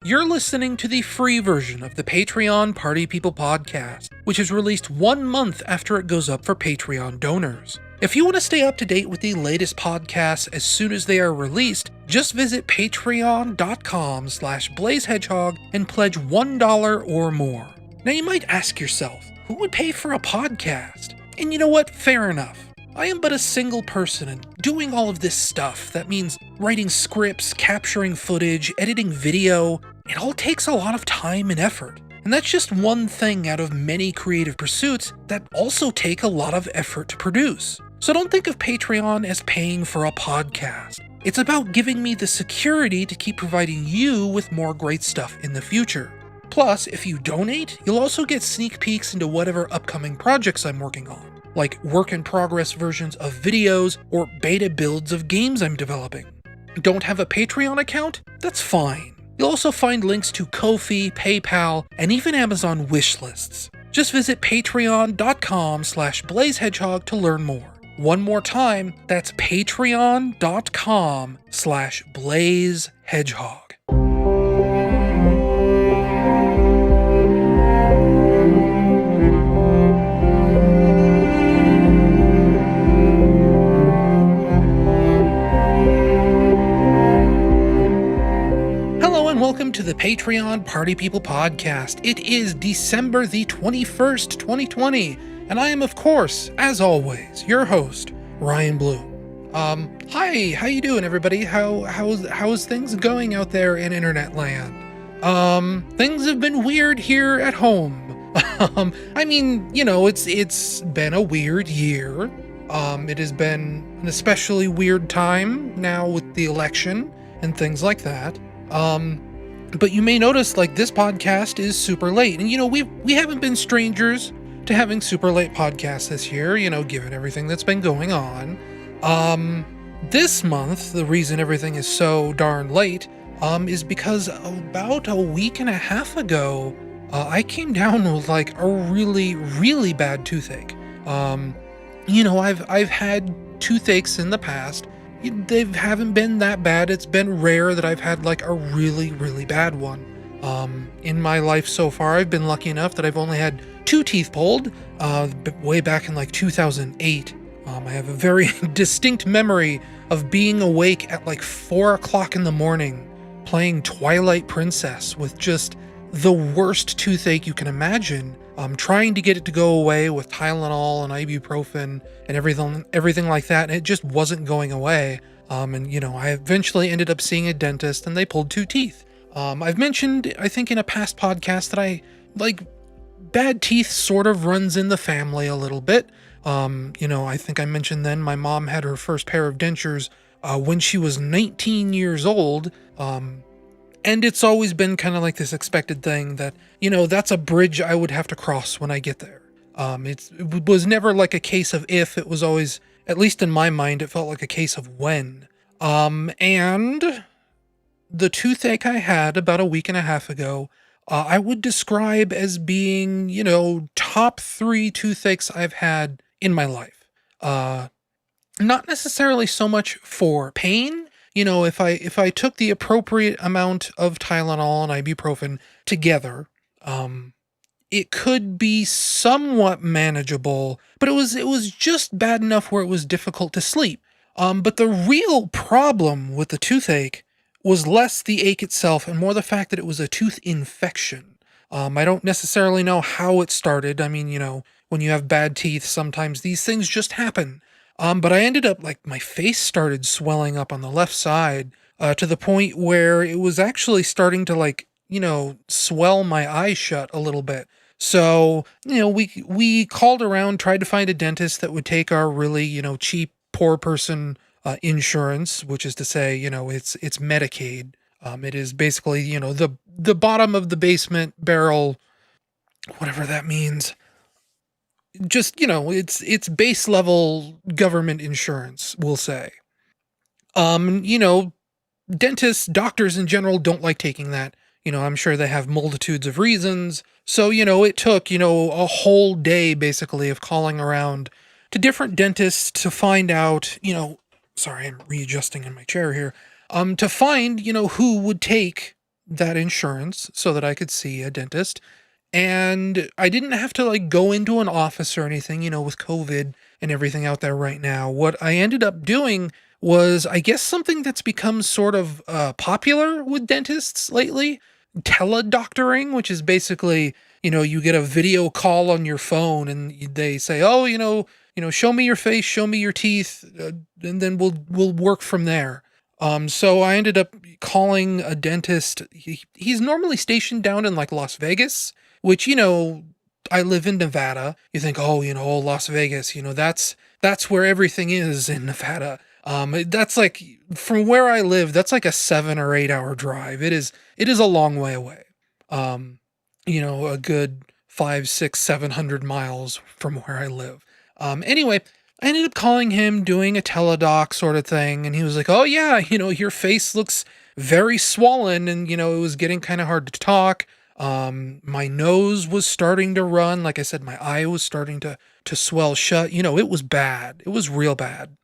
You're listening to the free version of the Patreon Party People podcast, which is released 1 month after it goes up for Patreon donors. If you want to stay up to date with the latest podcasts as soon as they are released, just visit patreon.com/blazehedgehog and pledge $1 or more. Now you might ask yourself, who would pay for a podcast? And you know what? Fair enough. I am but a single person, and doing all of this stuff, that means writing scripts, capturing footage, editing video, it all takes a lot of time and effort. And that's just one thing out of many creative pursuits that also take a lot of effort to produce. So don't think of Patreon as paying for a podcast. It's about giving me the security to keep providing you with more great stuff in the future. Plus, if you donate, you'll also get sneak peeks into whatever upcoming projects I'm working on, like work-in-progress versions of videos or beta builds of games I'm developing. Don't have a Patreon account? That's fine. You'll also find links to Ko-fi, PayPal, and even Amazon wishlists. Just visit patreon.com/blazehedgehog to learn more. One more time, that's patreon.com/blazehedgehog. Welcome to the Patreon Party People podcast. It is December the 21st, 2020, and I am, of course, as always, your host, Ryan Bloom. Hi, how you doing, everybody? How's things going out there in internet land? Things have been weird here at home. It's been a weird year. It has been an especially weird time now with the election and things like that. But you may notice, this podcast is super late. And, we haven't been strangers to having super late podcasts this year, given everything that's been going on. This month, the reason everything is so darn late, is because about a week and a half ago, I came down with, a really, really bad toothache. I've had toothaches in the past. They haven't been that bad. It's been rare that I've had a really, really bad one. In my life so far, I've been lucky enough that I've only had 2 teeth pulled, way back in 2008. I have a very distinct memory of being awake at 4 o'clock in the morning, playing Twilight Princess with just the worst toothache you can imagine. Trying to get it to go away with Tylenol and ibuprofen and everything like that, and it just wasn't going away. I eventually ended up seeing a dentist, and they pulled 2 teeth. I've mentioned, I think in a past podcast, that bad teeth sort of runs in the family a little bit. I think I mentioned then my mom had her first pair of dentures when she was 19 years old. And it's always been kind of this expected thing that, that's a bridge I would have to cross when I get there. It was never a case of if, it was always, at least in my mind, it felt like a case of when. And the toothache I had about a week and a half ago, I would describe as being, top 3 toothaches I've had in my life. Not necessarily so much for pain. If I took the appropriate amount of Tylenol and ibuprofen together, it could be somewhat manageable, but it was just bad enough where it was difficult to sleep. But the real problem with the toothache was less the ache itself and more the fact that it was a tooth infection. I don't necessarily know how it started. When you have bad teeth, sometimes these things just happen. But I ended up, my face started swelling up on the left side, to the point where it was actually starting to, swell my eyes shut a little bit. So, we called around, tried to find a dentist that would take our really, cheap, poor person, insurance, which is to say, it's Medicaid. It is basically, the bottom of the basement barrel, whatever that means. Just, it's base level government insurance, we'll say. Dentists, doctors in general don't like taking that. I'm sure they have multitudes of reasons. So, it took, a whole day basically of calling around to different dentists to find out, sorry, I'm readjusting in my chair here, to find, who would take that insurance so that I could see a dentist. And I didn't have to like go into an office or anything, with COVID and everything out there right now. What I ended up doing was, I guess, something that's become sort of popular with dentists lately, teledoctoring, which is basically, you get a video call on your phone and they say, oh, show me your face, show me your teeth, and then we'll work from there. So I ended up calling a dentist. He's normally stationed down in like Las Vegas, which, I live in Nevada. You think, oh, Las Vegas, that's where everything is in Nevada. That's like, from where I live, that's like a 7 or 8 hour drive. It is a long way away. A good 5, 6, 700 miles from where I live. Anyway, I ended up calling him, doing a teledoc sort of thing, and he was like, oh yeah, your face looks very swollen, and, it was getting kind of hard to talk. My nose was starting to run. Like I said, my eye was starting to swell shut. It was bad. It was real bad.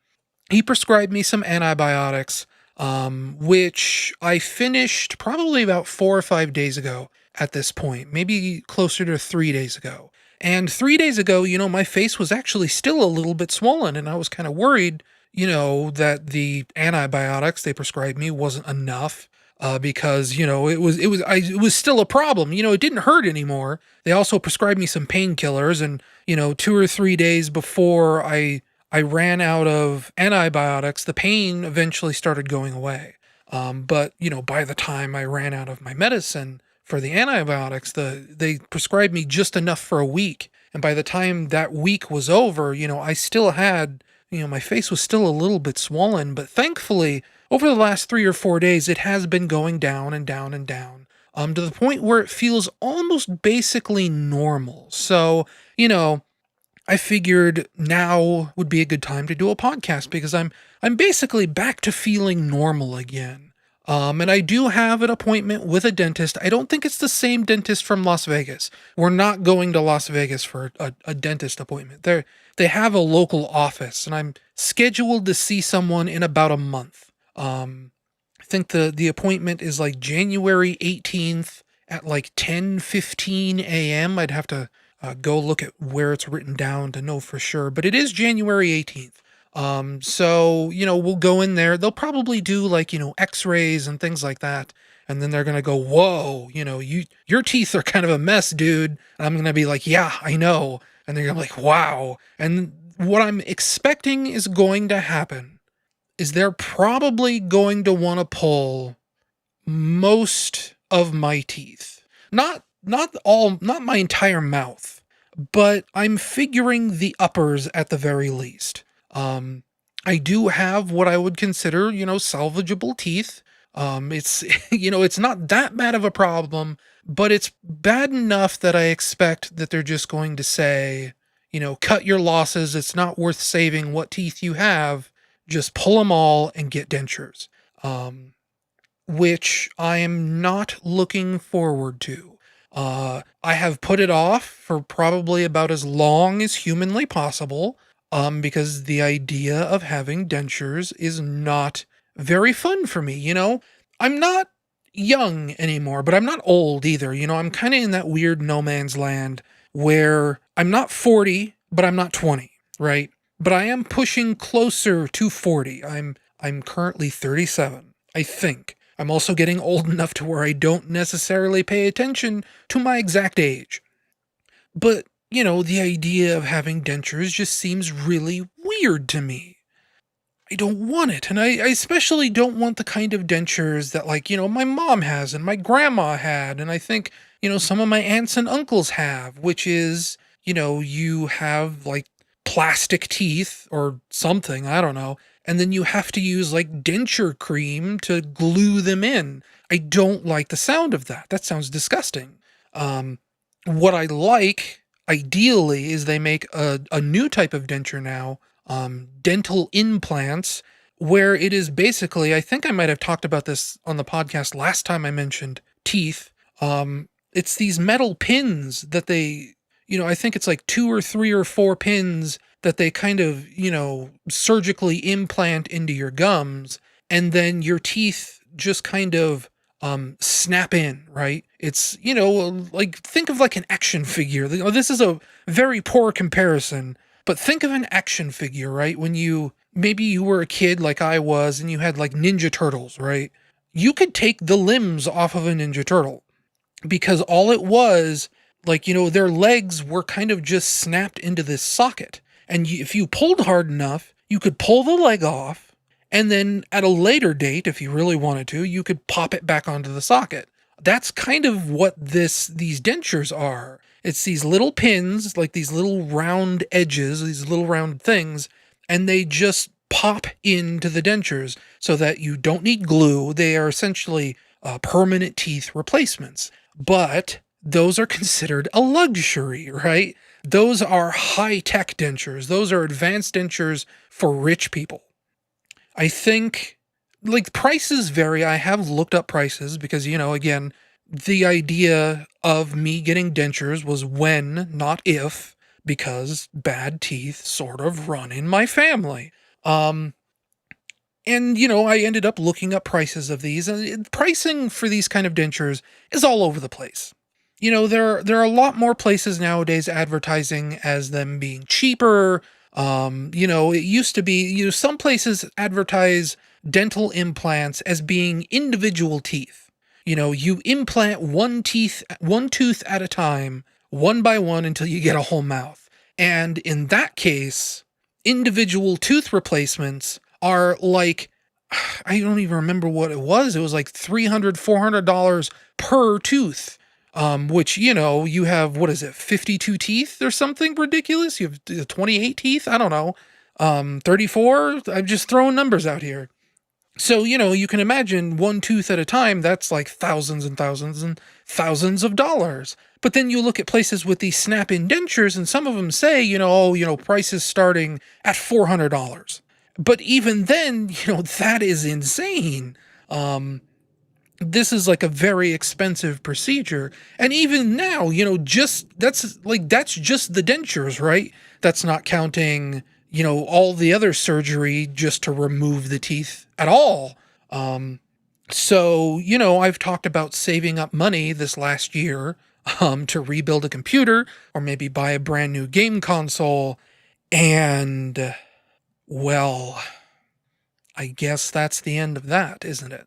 He prescribed me some antibiotics, which I finished probably about 4 or 5 days ago at this point, maybe closer to 3 days ago. And 3 days ago, my face was actually still a little bit swollen, and I was kind of worried, that the antibiotics they prescribed me wasn't enough, because, it was still a problem. It didn't hurt anymore. They also prescribed me some painkillers, and, 2 or 3 days before I ran out of antibiotics, the pain eventually started going away. But, by the time I ran out of my medicine for the antibiotics, they prescribed me just enough for a week. And by the time that week was over, I still had, my face was still a little bit swollen, but thankfully, over the last 3 or 4 days, it has been going down and down and down, to the point where it feels almost basically normal. So, I figured now would be a good time to do a podcast because I'm basically back to feeling normal again. And I do have an appointment with a dentist. I don't think it's the same dentist from Las Vegas. We're not going to Las Vegas for a dentist appointment. They have a local office, and I'm scheduled to see someone in about a month. I think the appointment is like January 18th at like 10:15 a.m. I'd have to go look at where it's written down to know for sure, but it is January 18th. So, we'll go in there. They'll probably do like, x-rays and things like that. And then they're going to go, whoa, your teeth are kind of a mess, dude. And I'm going to be like, yeah, I know. And they're going to be like, wow. And what I'm expecting is going to happen is they're probably going to want to pull most of my teeth. Not all, not my entire mouth, but I'm figuring the uppers at the very least. I do have what I would consider, salvageable teeth. It's, it's not that bad of a problem, but it's bad enough that I expect that they're just going to say, cut your losses. It's not worth saving what teeth you have. Just pull them all and get dentures. Which I am not looking forward to. I have put it off for probably about as long as humanly possible. Because the idea of having dentures is not very fun for me. I'm not young anymore, but I'm not old either. I'm kind of in that weird no man's land where I'm not 40, but I'm not 20, right? But I am pushing closer to 40. I'm currently 37, I think. I'm also getting old enough to where I don't necessarily pay attention to my exact age. But the idea of having dentures just seems really weird to me. I don't want it. And I especially don't want the kind of dentures that, like, my mom has and my grandma had. And I think, some of my aunts and uncles have, which is, you have like plastic teeth or something, I don't know. And then you have to use like denture cream to glue them in. I don't like the sound of that. That sounds disgusting. What I like, ideally, is they make a new type of denture now, dental implants, where it is basically, I think I might have talked about this on the podcast last time I mentioned teeth. It's these metal pins that they, I think it's like 2 or 3 or 4 pins that they kind of, surgically implant into your gums, and then your teeth just kind of snap in, right? It's, you know, like think of like an action figure. This is a very poor comparison, but think of an action figure, right? When maybe you were a kid like I was and you had like Ninja Turtles, right? You could take the limbs off of a Ninja Turtle because all it was, like, you know, their legs were kind of just snapped into this socket. And if you pulled hard enough, you could pull the leg off. And then at a later date, if you really wanted to, you could pop it back onto the socket. That's kind of what these dentures are. It's these little pins, like these little round edges, these little round things, and they just pop into the dentures so that you don't need glue. They are essentially permanent teeth replacements. But those are considered a luxury, right? Those are high-tech dentures. Those are advanced dentures for rich people. I think, like, prices vary. I have looked up prices because, you know, again, the idea of me getting dentures was when, not if, because bad teeth sort of run in my family. And, you know, I ended up looking up prices of these, and pricing for these kind of dentures is all over the place. You know, there are a lot more places nowadays advertising as them being cheaper. You know, it used to be, you know, some places advertise dental implants as being individual teeth. You know, you implant one tooth at a time, one by one, until you get a whole mouth. And in that case, individual tooth replacements are like, I don't even remember what it was. It was like $300, $400 per tooth. Which, you know, you have, what is it, 52 teeth or something ridiculous? You have 28 teeth? I don't know. 34? I'm just throwing numbers out here. So, you know, you can imagine one tooth at a time, that's like thousands and thousands and thousands of dollars. But then you look at places with these snap-in dentures, and some of them say, you know, oh, you know, prices starting at $400. But even then, you know, that is insane. This is like a very expensive procedure. And even now, you know, that's just the dentures, right? That's not counting, you know, all the other surgery just to remove the teeth at all. So, you know, I've talked about saving up money this last year, to rebuild a computer or maybe buy a brand new game console. And, well, I guess that's the end of that, isn't it?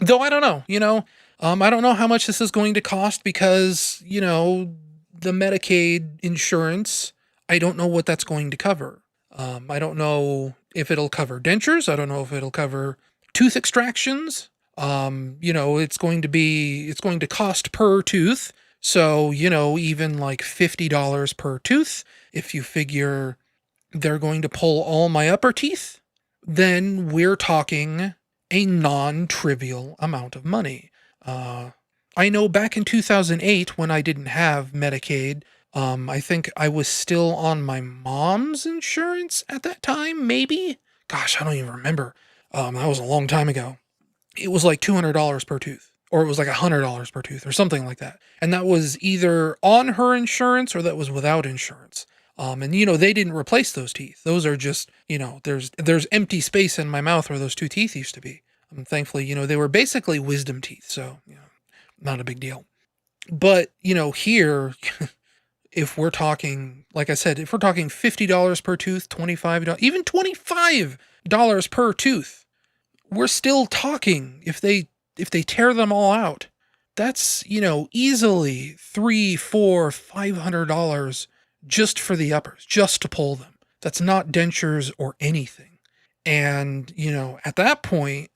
Though I don't know, you know, I don't know how much this is going to cost because, you know, the Medicaid insurance, I don't know what that's going to cover. I don't know if it'll cover dentures. I don't know if it'll cover tooth extractions. You know, it's going to cost per tooth. So, you know, even like $50 per tooth, if you figure they're going to pull all my upper teeth, then we're talking a non-trivial amount of money. I know back in 2008 when I didn't have Medicaid, I think I was still on my mom's insurance at that time, maybe? Gosh, I don't even remember. That was a long time ago. It was like $200 per tooth, or it was like $100 per tooth, or something like that. And that was either on her insurance or that was without insurance. And you know, they didn't replace those teeth. Those are just, you know, there's empty space in my mouth where those two teeth used to be. Thankfully, you know, they were basically wisdom teeth. So, you know, not a big deal. But, you know, here, if we're talking, like I said, if we're talking $50 per tooth, $25, even $25 per tooth, we're still talking, if they tear them all out, that's, you know, easily $300, $400, $500 just for the uppers, just to pull them. That's not dentures or anything. And, you know, at that point,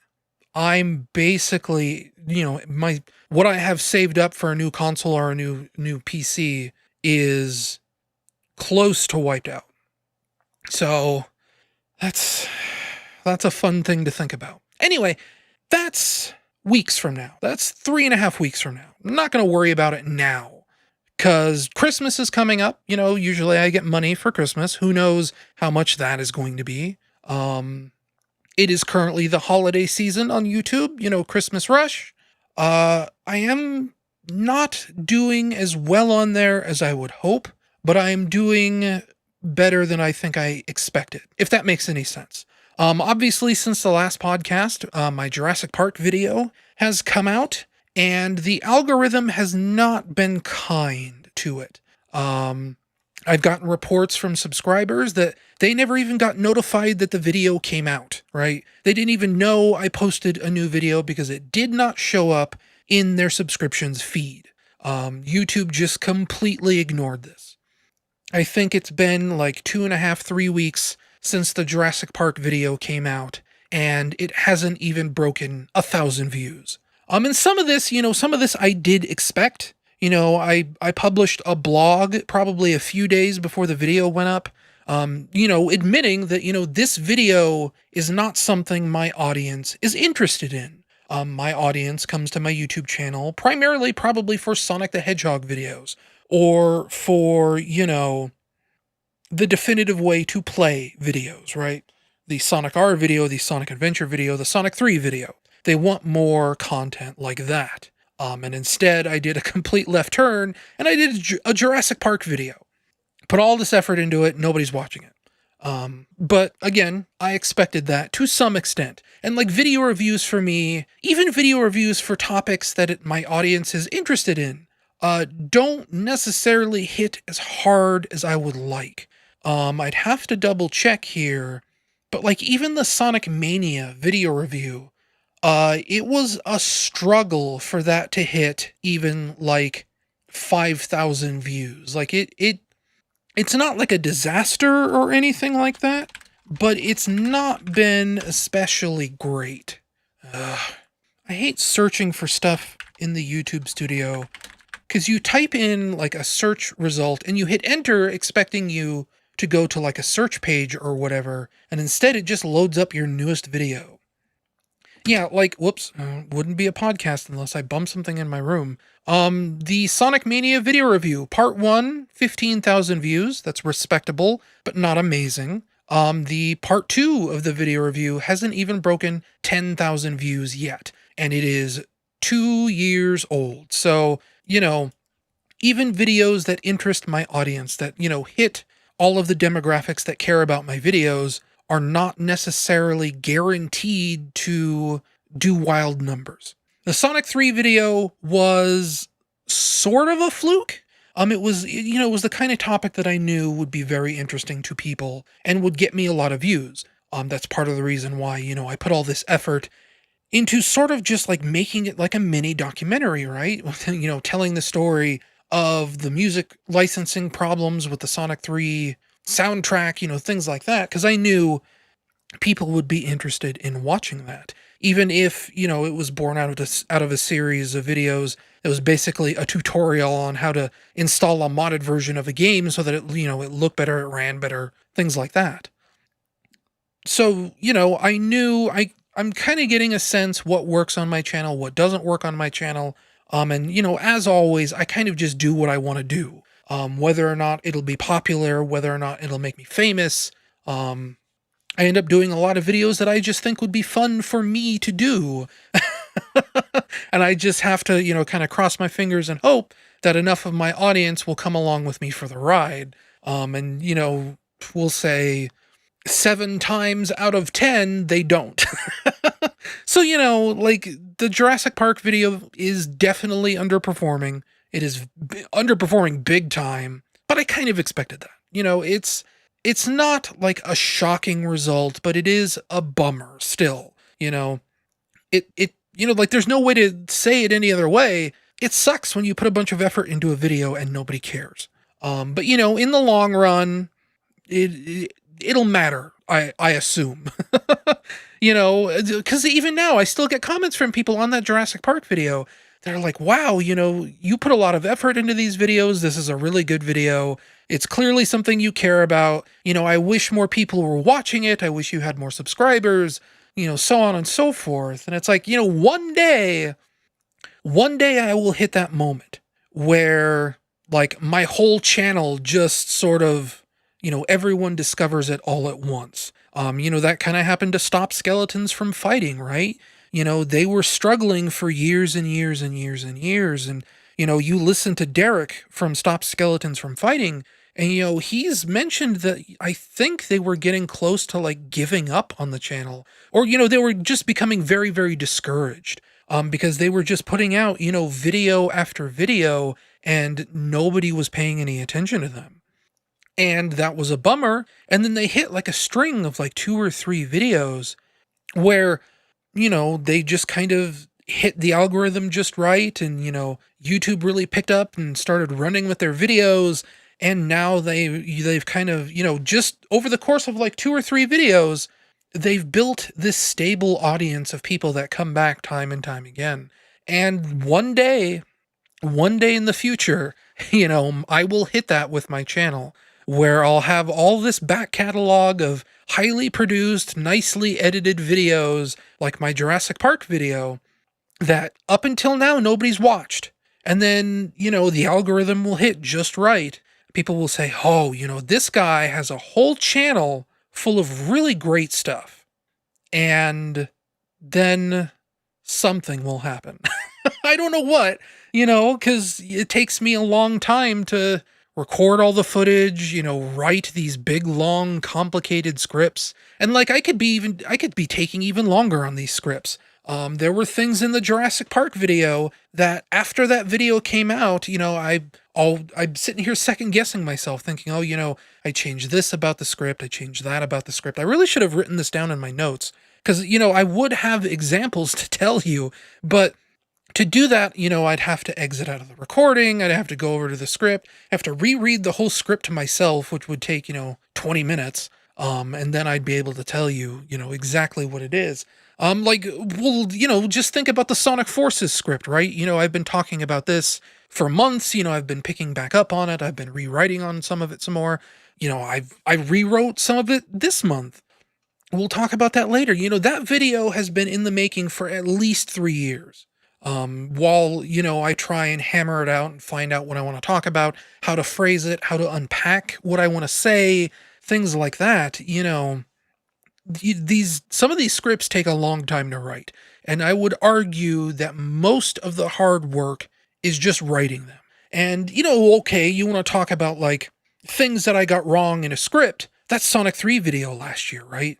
I'm basically, you know, what I have saved up for a new console or a new PC is close to wiped out. So that's a fun thing to think about. Anyway, that's weeks from now. That's 3.5 weeks from now. I'm not going to worry about it now. Because Christmas is coming up. You know, usually I get money for Christmas. Who knows how much that is going to be. It is currently the holiday season on YouTube. You know, Christmas Rush. I am not doing as well on there as I would hope. But I am doing better than I think I expected. If that makes any sense. Obviously, since the last podcast, my Jurassic Park video has come out, and the algorithm has not been kind to it. I've gotten reports from subscribers that they never even got notified that the video came out, right? They didn't even know I posted a new video because it did not show up in their subscriptions feed. YouTube just completely ignored this. I think it's been like 2.5, 3 weeks since the Jurassic Park video came out, and it hasn't even broken 1,000 views. And some of this I did expect. I published a blog probably a few days before the video went up, admitting that, this video is not something my audience is interested in. My audience comes to my YouTube channel primarily probably for Sonic the Hedgehog videos, or for, the definitive way to play videos, right? The Sonic R video, the Sonic Adventure video, the Sonic 3 video. They want more content like that. And instead, I did a complete left turn, and I did a Jurassic Park video. Put all this effort into it, nobody's watching it. But again, I expected that to some extent. And like video reviews for me, even video reviews for topics that my audience is interested in, don't necessarily hit as hard as I would like. I'd have to double check here, but like even the Sonic Mania video review, it was a struggle for that to hit even like 5,000 views. Like it's not like a disaster or anything like that, but it's not been especially great. I hate searching for stuff in the YouTube studio, because you type in like a search result and you hit enter expecting you to go to like a search page or whatever, and instead it just loads up your newest video. Yeah, like, whoops, wouldn't be a podcast unless I bump something in my room. The Sonic Mania video review, part 1, 15,000 views. That's respectable, but not amazing. The part 2 of the video review hasn't even broken 10,000 views yet, and it is 2 years old. So, even videos that interest my audience, that, hit all of the demographics that care about my videos, are not necessarily guaranteed to do wild numbers. The Sonic 3 video was sort of a fluke. It was the kind of topic that I knew would be very interesting to people and would get me a lot of views. That's part of the reason why, I put all this effort into sort of just like making it like a mini documentary, right? Telling the story of the music licensing problems with the Sonic 3 soundtrack, things like that, because I knew people would be interested in watching that, even if, it was born out of a series of videos that was basically a tutorial on how to install a modded version of a game so that it looked better, it ran better, things like that. So, I knew I'm kind of getting a sense what works on my channel, what doesn't work on my channel. And, as always, I kind of just do what I want to do. Whether or not it'll be popular, whether or not it'll make me famous. I end up doing a lot of videos that I just think would be fun for me to do. And I just have to, kind of cross my fingers and hope that enough of my audience will come along with me for the ride. And, we'll say 7 times out of 10, they don't. So, like the Jurassic Park video is definitely underperforming. It is underperforming big time, but I kind of expected that. It's not like a shocking result, but it is a bummer still. Like there's no way to say it any other way. It sucks when you put a bunch of effort into a video and nobody cares. But in the long run, it'll matter, I assume. Because even now I still get comments from people on that Jurassic Park video. They're like, wow, you put a lot of effort into these videos. This is a really good video. It's clearly something you care about. I wish more people were watching it. I wish you had more subscribers, so on and so forth. And it's like, one day I will hit that moment where like my whole channel just sort of, everyone discovers it all at once. That kind of happened to stop skeletons from fighting, right? They were struggling for years and years and years and years. And, you listen to Derek from Stop Skeletons from Fighting, And, he's mentioned that I think they were getting close to like giving up on the channel, or, they were just becoming very, very discouraged. Because they were just putting out, video after video and nobody was paying any attention to them. And that was a bummer. And then they hit like a string of like 2 or 3 videos where, they just kind of hit the algorithm just right. And, YouTube really picked up and started running with their videos. And now they've kind of, just over the course of like 2 or 3 videos, they've built this stable audience of people that come back time and time again. And one day in the future, I will hit that with my channel where I'll have all this back catalog of highly produced, nicely edited videos like my Jurassic Park video that up until now nobody's watched. And then, the algorithm will hit just right. People will say, oh, this guy has a whole channel full of really great stuff. And then something will happen. I don't know what, because it takes me a long time to record all the footage, write these big, long, complicated scripts. And like, I could be taking even longer on these scripts. There were things in the Jurassic Park video that after that video came out, I'm sitting here second guessing myself thinking, oh, I changed this about the script. I changed that about the script. I really should have written this down in my notes because, I would have examples to tell you, but to do that, I'd have to exit out of the recording. I'd have to go over to the script, have to reread the whole script to myself, which would take, 20 minutes. And then I'd be able to tell you, exactly what it is. Just think about the Sonic Forces script, right? I've been talking about this for months. I've been picking back up on it. I've been rewriting on some of it some more. I rewrote some of it this month. We'll talk about that later. That video has been in the making for at least 3 years. While, I try and hammer it out and find out what I want to talk about, how to phrase it, how to unpack what I want to say, things like that, some of these scripts take a long time to write. And I would argue that most of the hard work is just writing them. And, okay, you want to talk about like things that I got wrong in a script. That's Sonic 3 video last year, right?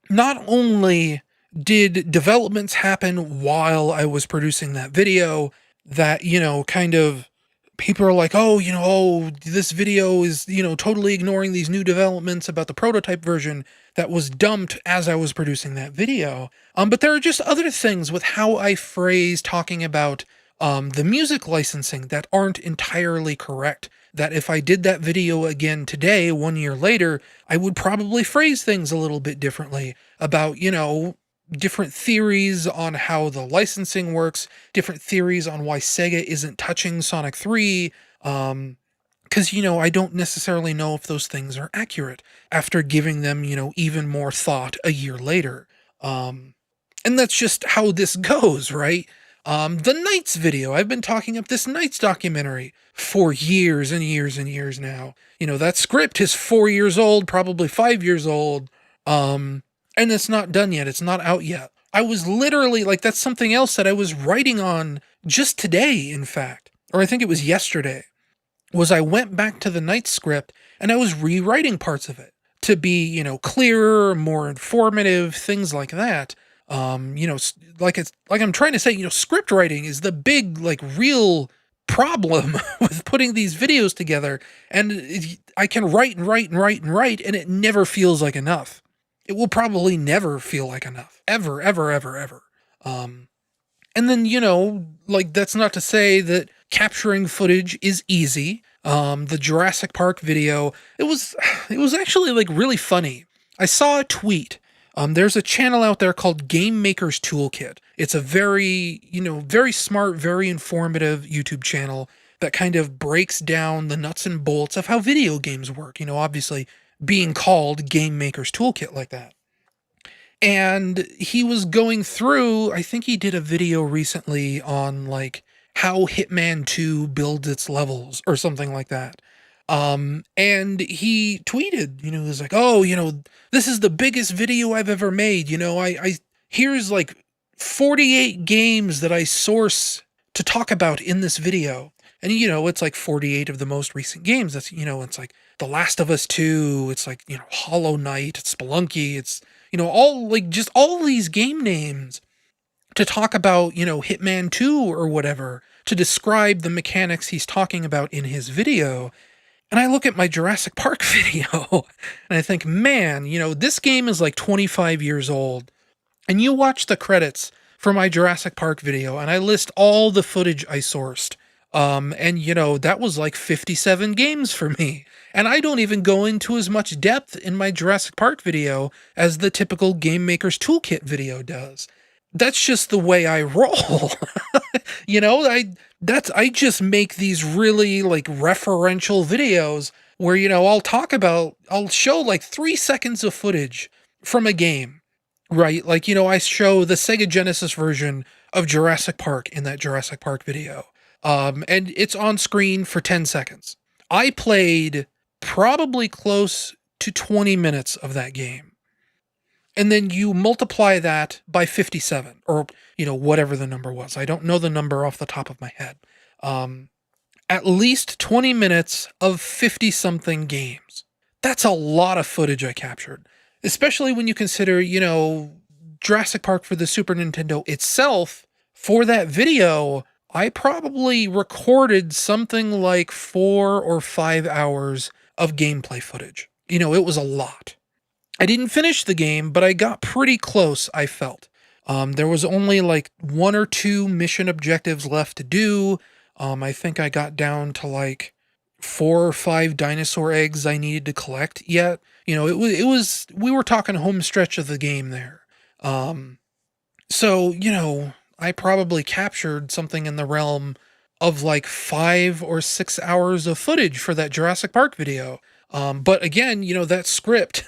Not only did developments happen while I was producing that video that, kind of people are like, oh, this video is, totally ignoring these new developments about the prototype version that was dumped as I was producing that video. But there are just other things with how I phrase talking about the music licensing that aren't entirely correct. That if I did that video again today, 1 year later, I would probably phrase things a little bit differently about, different theories on how the licensing works, different theories on why Sega isn't touching Sonic 3, because, I don't necessarily know if those things are accurate after giving them, even more thought a year later. And that's just how this goes, right? The Knights video, I've been talking up this Knights documentary for years and years and years now. That script is 4 years old, probably 5 years old. And it's not done yet. It's not out yet. I was literally like, that's something else that I was writing on just today, in fact, or I think it was yesterday, was I went back to the Knights script and I was rewriting parts of it to be, clearer, more informative, things like that. Like I'm trying to say, script writing is the big, like real problem with putting these videos together. And I can write and write and write and write, and it never feels like enough. It will probably never feel like enough. Ever, ever, ever, ever. And then, that's not to say that capturing footage is easy. The Jurassic Park video, it was actually like really funny. I saw a tweet. There's a channel out there called Game Maker's Toolkit. It's a very, very smart, very informative YouTube channel that kind of breaks down the nuts and bolts of how video games work. Obviously being called Game Maker's Toolkit like that. And he was going through, I think he did a video recently on like how Hitman 2 builds its levels or something like that. And he tweeted, he was like, oh, this is the biggest video I've ever made. Here's like 48 games that I source to talk about in this video. And, it's like 48 of the most recent games. That's, it's like, The Last of Us 2, it's like, Hollow Knight, it's Spelunky, it's, all like just all these game names to talk about, Hitman 2 or whatever, to describe the mechanics he's talking about in his video. And I look at my Jurassic Park video and I think, man, this game is like 25 years old. And you watch the credits for my Jurassic Park video and I list all the footage I sourced. That was like 57 games for me. And I don't even go into as much depth in my Jurassic Park video as the typical Game Maker's Toolkit video does. That's just the way I roll. I just make these really like referential videos where, I'll show like 3 seconds of footage from a game, right? Like, I show the Sega Genesis version of Jurassic Park in that Jurassic Park video. And it's on screen for 10 seconds. I played probably close to 20 minutes of that game. And then you multiply that by 57 or, whatever the number was. I don't know the number off the top of my head. At least 20 minutes of 50 something games. That's a lot of footage I captured, especially when you consider, Jurassic Park for the Super Nintendo itself. For that video, I probably recorded something like 4 or 5 hours of gameplay footage. It was a lot. I didn't finish the game, but I got pretty close, I felt. There was only like 1 or 2 mission objectives left to do. I think I got down to like 4 or 5 dinosaur eggs I needed to collect yet. We were talking home stretch of the game there. I probably captured something in the realm of like 5 or 6 hours of footage for that Jurassic Park video. But again, that script,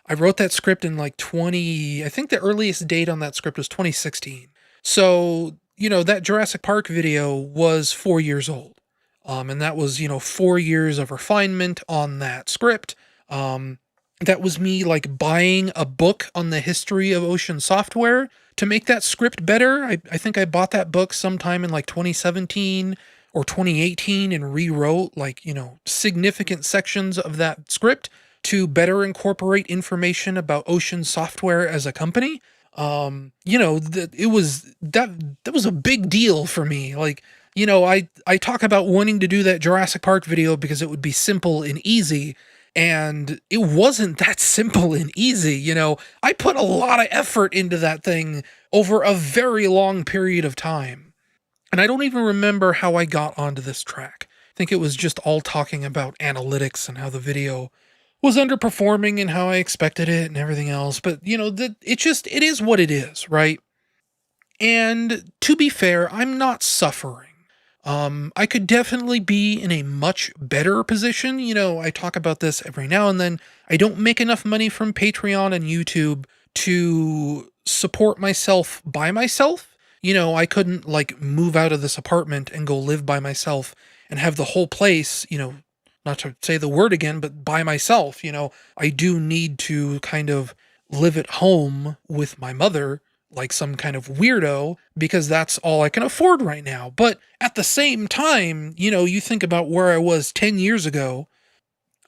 I wrote that script in like I think the earliest date on that script was 2016. So, that Jurassic Park video was 4 years old. And that was, 4 years of refinement on that script. That was me like buying a book on the history of ocean software to make that script better. I think I bought that book sometime in like 2017 or 2018 and rewrote like, significant sections of that script to better incorporate information about ocean software as a company. That was a big deal for me. Like, I talk about wanting to do that Jurassic Park video because it would be simple and easy. And it wasn't that simple and easy. I put a lot of effort into that thing over a very long period of time. And I don't even remember how I got onto this track. I think it was just all talking about analytics and how the video was underperforming and how I expected it and everything else. But, it is what it is, right? And to be fair, I'm not suffering. I could definitely be in a much better position. I talk about this every now and then. I don't make enough money from Patreon and YouTube to support myself by myself. I couldn't like move out of this apartment and go live by myself and have the whole place, not to say the word again, but by myself. I do need to kind of live at home with my mother like some kind of weirdo because that's all I can afford right now. But at the same time, you think about where I was 10 years ago,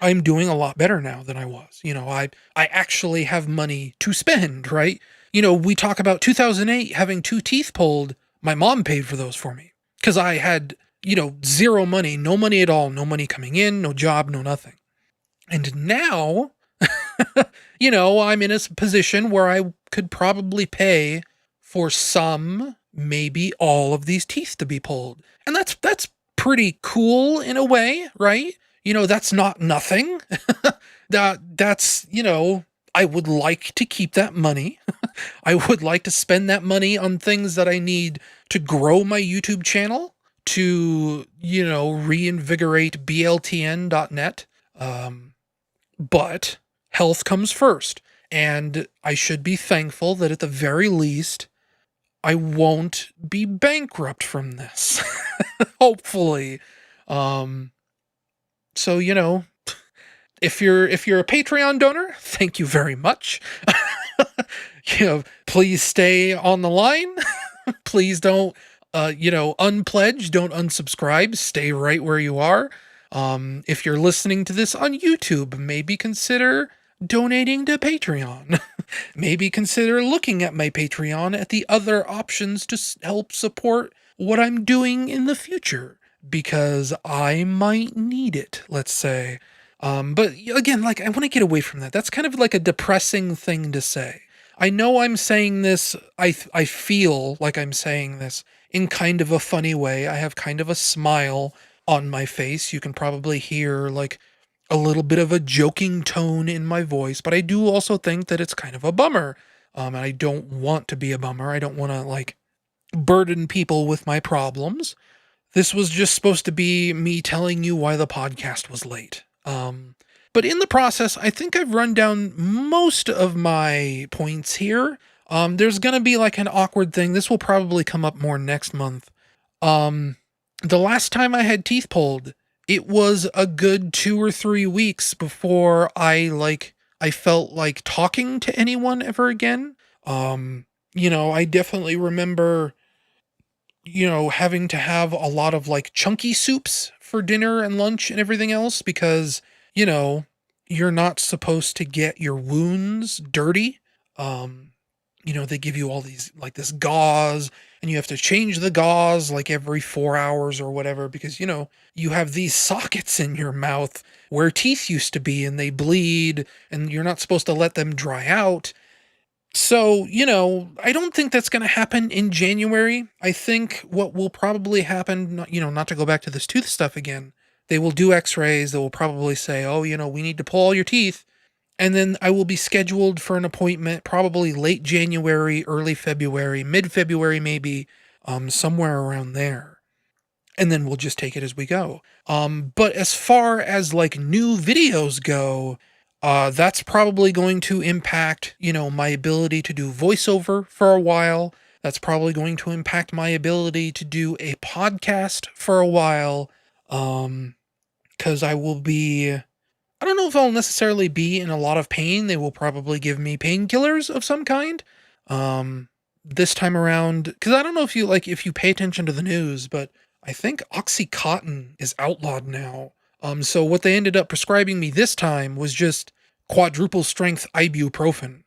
I'm doing a lot better now than I was. I actually have money to spend, right? We talk about 2008 having 2 teeth pulled. My mom paid for those for me because I had, zero money, no money at all, no money coming in, no job, no nothing. And now, I'm in a position where I could probably pay for some, maybe all of these teeth to be pulled. And that's pretty cool in a way, right? That's not nothing. That's, I would like to keep that money. I would like to spend that money on things that I need to grow my YouTube channel, to, reinvigorate BLTN.net. But health comes first. And I should be thankful that at the very least, I won't be bankrupt from this. Hopefully. So, if you're a Patreon donor, thank you very much. Please stay on the line. Please don't, unpledge, don't unsubscribe. Stay right where you are. If you're listening to this on YouTube, maybe consider donating to Patreon. Maybe consider looking at my Patreon at the other options to help support what I'm doing in the future, because I might need it, let's say. But again, like, I want to get away from that. That's kind of like a depressing thing to say. I know I'm saying this, I feel like I'm saying this in kind of a funny way. I have kind of a smile on my face. You can probably hear like a little bit of a joking tone in my voice, but I do also think that it's kind of a bummer. And I don't want to be a bummer. I don't want to like burden people with my problems. This was just supposed to be me telling you why the podcast was late. But in the process, I think I've run down most of my points here. There's going to be like an awkward thing. This will probably come up more next month. The last time I had teeth pulled, it was a good 2 or 3 weeks before I felt like talking to anyone ever again. I definitely remember, having to have a lot of like chunky soups for dinner and lunch and everything else because, you're not supposed to get your wounds dirty. They give you all these like this gauze and you have to change the gauze like every 4 hours or whatever because, you have these sockets in your mouth where teeth used to be and they bleed and you're not supposed to let them dry out. So, I don't think that's going to happen in January. I think what will probably happen, not to go back to this tooth stuff again, they will do x-rays. They will probably say, oh, we need to pull all your teeth. And then I will be scheduled for an appointment probably late January, early February, mid-February maybe, somewhere around there. And then we'll just take it as we go. But as far as like new videos go, that's probably going to impact, my ability to do voiceover for a while. That's probably going to impact my ability to do a podcast for a while. Because I don't know if I'll necessarily be in a lot of pain. They will probably give me painkillers of some kind. This time around, because I don't know if you pay attention to the news, but I think Oxycontin is outlawed now. So what they ended up prescribing me this time was just quadruple strength ibuprofen,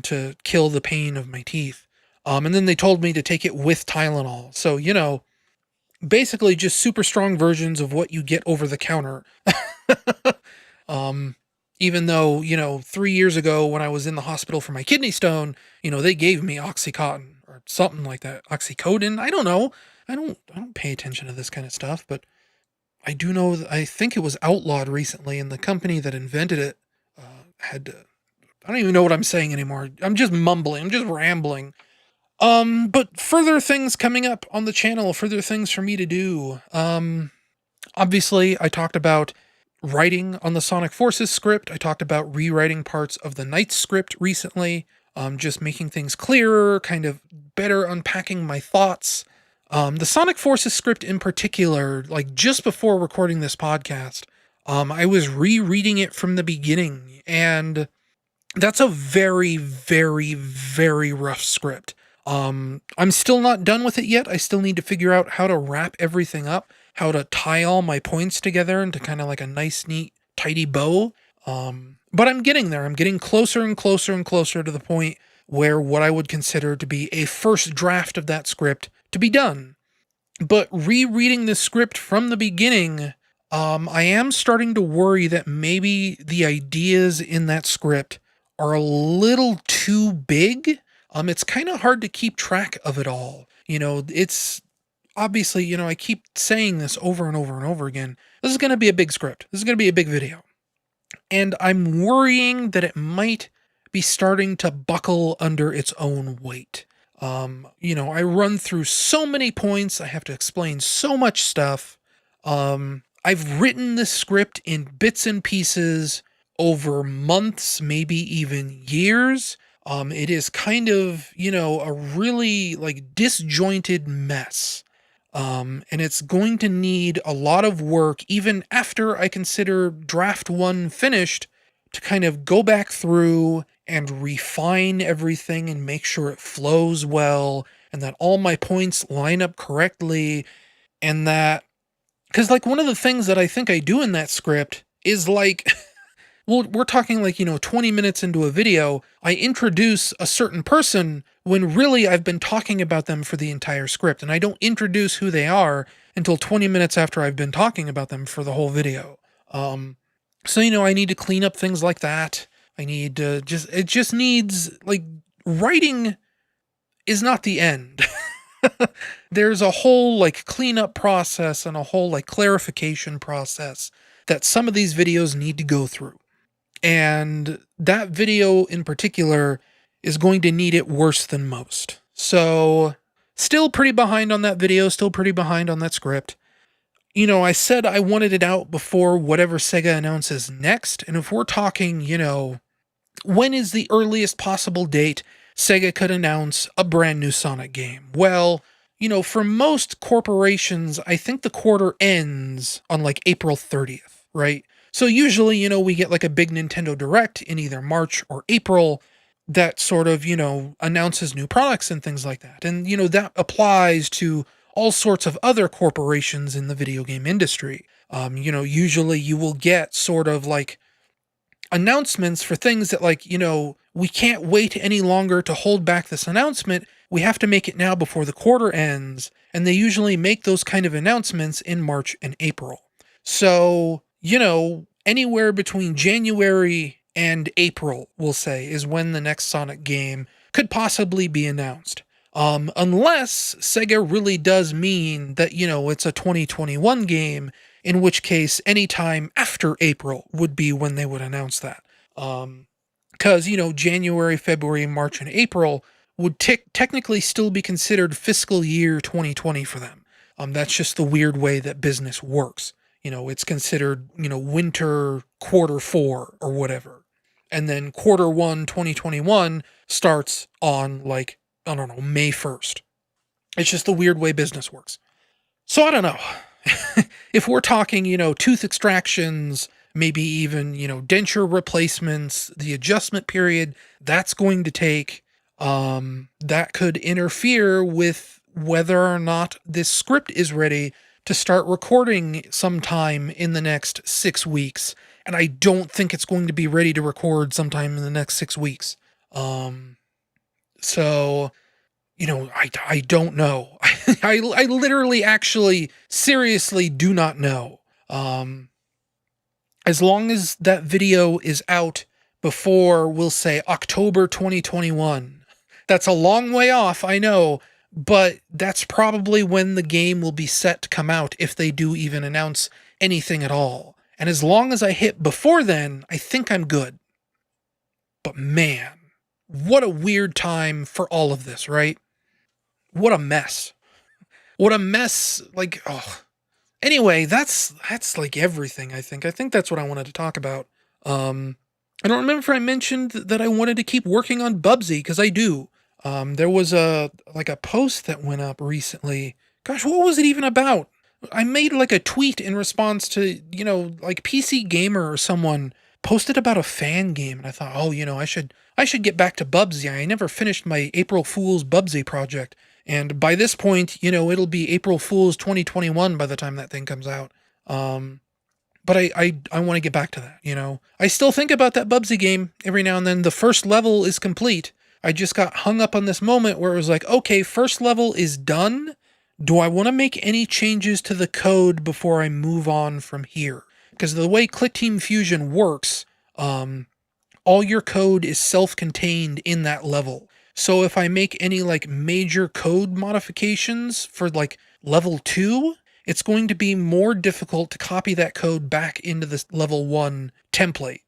to kill the pain of my teeth. And then they told me to take it with Tylenol. So, basically just super strong versions of what you get over the counter. Even though, 3 years ago when I was in the hospital for my kidney stone, they gave me Oxycontin or something like that. Oxycodone. I don't know. I don't pay attention to this kind of stuff, but I do know that I think it was outlawed recently and the company that invented it, had to, I don't even know what I'm saying anymore. I'm just mumbling. I'm just rambling. But further things coming up on the channel, further things for me to do. Obviously I talked about writing on the Sonic Forces script. I talked about rewriting parts of the Knights script recently. Just making things clearer, kind of better unpacking my thoughts. The Sonic Forces script in particular, like just before recording this podcast, I was rereading it from the beginning, and that's a very, very, very rough script. I'm still not done with it yet. I still need to figure out how to wrap everything up, how to tie all my points together into kind of like a nice, neat, tidy bow. But I'm getting there. I'm getting closer and closer and closer to the point where what I would consider to be a first draft of that script to be done. But rereading this script from the beginning, I am starting to worry that maybe the ideas in that script are a little too big. It's kind of hard to keep track of it all. It's obviously, I keep saying this over and over and over again. This is going to be a big script. This is going to be a big video. And I'm worrying that it might be starting to buckle under its own weight. I run through so many points. I have to explain so much stuff. I've written this script in bits and pieces over months, maybe even years. It is kind of, a really like disjointed mess. And it's going to need a lot of work, even after I consider draft 1 finished, to kind of go back through and refine everything and make sure it flows well and that all my points line up correctly and that Because, like, one of the things that I think I do in that script is, like, well, we're talking like, 20 minutes into a video, I introduce a certain person when really I've been talking about them for the entire script. And I don't introduce who they are until 20 minutes after I've been talking about them for the whole video. So, I need to clean up things like that. I need to it just needs, like, writing is not the end. There's a whole, like, cleanup process and a whole, like, clarification process that some of these videos need to go through. And that video in particular is going to need it worse than most. So, still pretty behind on that video, still pretty behind on that script. I said I wanted it out before whatever Sega announces next. And if we're talking, when is the earliest possible date Sega could announce a brand new Sonic game? Well, for most corporations, I think the quarter ends on like April 30th, right? So usually, we get like a big Nintendo Direct in either March or April that sort of, announces new products and things like that. And, that applies to all sorts of other corporations in the video game industry. Usually you will get sort of like announcements for things that, like, we can't wait any longer to hold back this announcement. We have to make it now before the quarter ends. And they usually make those kind of announcements in March and April. So, anywhere between January and April, we'll say, is when the next Sonic game could possibly be announced. Unless Sega really does mean that, it's a 2021 game, in which case any time after April would be when they would announce that. Because, January, February, March, and April would technically still be considered fiscal year 2020 for them. That's just the weird way that business works. It's considered, winter quarter 4 or whatever. And then quarter 1, 2021 starts on, like, I don't know, May 1st. It's just the weird way business works. So I don't know. If we're talking, tooth extractions, maybe even, denture replacements, the adjustment period, that's going to take, that could interfere with whether or not this script is ready to start recording sometime in the next 6 weeks. And I don't think it's going to be ready to record sometime in the next 6 weeks. So, I don't know. I literally actually seriously do not know. As long as that video is out before, we'll say, October 2021. That's a long way off, I know, but that's probably when the game will be set to come out if they do even announce anything at all. And as long as I hit before then, I think I'm good. But man, what a weird time for all of this, right? What a mess. What a mess. Like, oh. Anyway, that's like everything, I think. I think that's what I wanted to talk about. I don't remember if I mentioned that I wanted to keep working on Bubsy, because I do. There was a post that went up recently. Gosh, what was it even about? I made like a tweet in response to, like PC Gamer or someone posted about a fan game, and I thought, oh, I should get back to Bubsy. I never finished my April Fool's Bubsy project. And by this point, it'll be April Fool's 2021 by the time that thing comes out. But I want to get back to that, I still think about that Bubsy game every now and then. The first level is complete. I just got hung up on this moment where it was like, okay, first level is done. Do I want to make any changes to the code before I move on from here? Because the way ClickTeam Fusion works, all your code is self-contained in that level. So if I make any like major code modifications for like level 2, it's going to be more difficult to copy that code back into this level 1 template.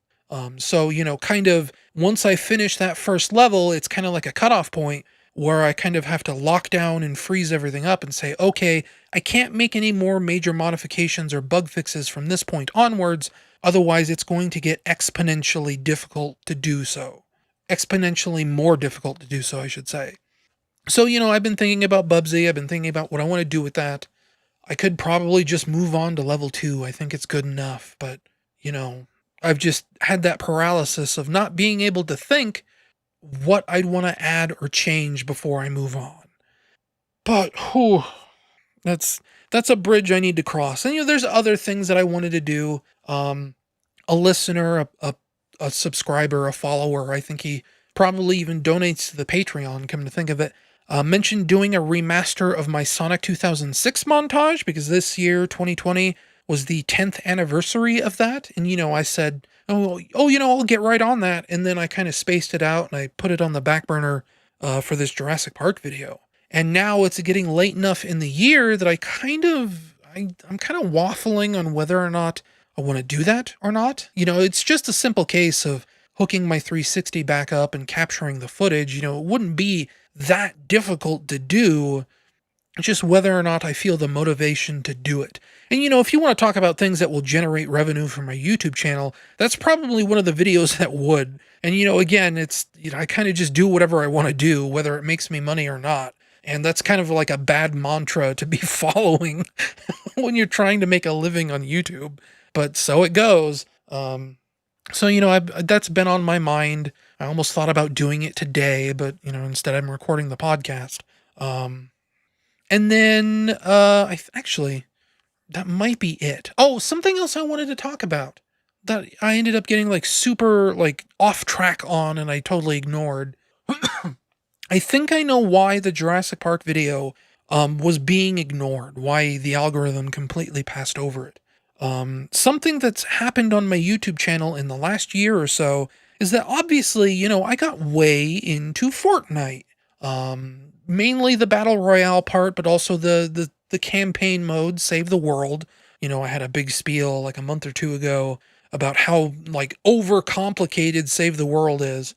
So, kind of once I finish that first level, it's kind of like a cutoff point where I kind of have to lock down and freeze everything up and say, okay, I can't make any more major modifications or bug fixes from this point onwards. Otherwise, it's going to get exponentially difficult to do so. Exponentially more difficult to do so, I should say. So, I've been thinking about Bubsy. I've been thinking about what I want to do with that. I could probably just move on to level 2. I think it's good enough. But, I've just had that paralysis of not being able to think what I'd want to add or change before I move on. But, that's that's a bridge I need to cross. And, there's other things that I wanted to do. A listener, a subscriber, a follower, I think he probably even donates to the Patreon, come to think of it, mentioned doing a remaster of my Sonic 2006 montage, because this year, 2020, was the 10th anniversary of that. And, I said, I'll get right on that. And then I kind of spaced it out and I put it on the back burner for this Jurassic Park video. And now it's getting late enough in the year that I'm kind of waffling on whether or not I want to do that or not. It's just a simple case of hooking my 360 back up and capturing the footage. It wouldn't be that difficult to do. It's just whether or not I feel the motivation to do it. And, if you want to talk about things that will generate revenue for my YouTube channel, that's probably one of the videos that would. And, again, it's, I kind of just do whatever I want to do, whether it makes me money or not. And that's kind of like a bad mantra to be following when you're trying to make a living on YouTube. But so it goes. So, that's been on my mind. I almost thought about doing it today, but, instead I'm recording the podcast. And then, actually, that might be it. Oh, something else I wanted to talk about that I ended up getting super off track on and I totally ignored. I think I know why the Jurassic Park video was being ignored, why the algorithm completely passed over it. Something that's happened on my YouTube channel in the last year or so is that obviously, I got way into Fortnite. Mainly the Battle Royale part, but also the campaign mode, Save the World. I had a big spiel a month or two ago about how overcomplicated Save the World is.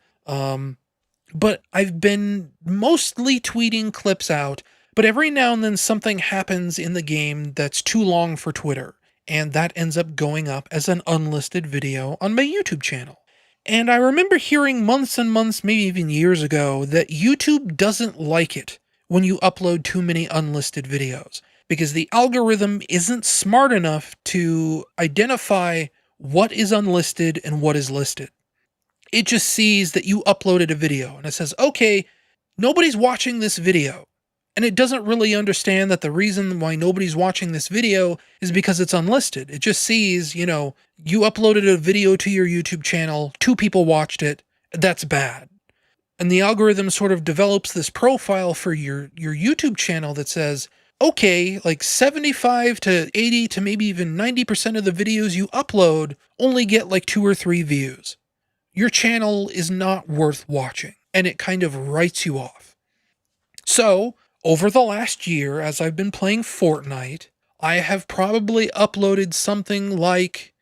But I've been mostly tweeting clips out, but every now and then something happens in the game that's too long for Twitter, and that ends up going up as an unlisted video on my YouTube channel. And I remember hearing months and months, maybe even years ago, that YouTube doesn't like it when you upload too many unlisted videos, because the algorithm isn't smart enough to identify what is unlisted and what is listed. It just sees that you uploaded a video and it says, okay, nobody's watching this video. And it doesn't really understand that the reason why nobody's watching this video is because it's unlisted. It just sees, you uploaded a video to your YouTube channel, 2 people watched it, that's bad. And the algorithm sort of develops this profile for your YouTube channel that says, okay, 75 to 80 to maybe even 90% of the videos you upload only get 2 or 3 views. Your channel is not worth watching, and it kind of writes you off. So, over the last year, as I've been playing Fortnite, I have probably uploaded something like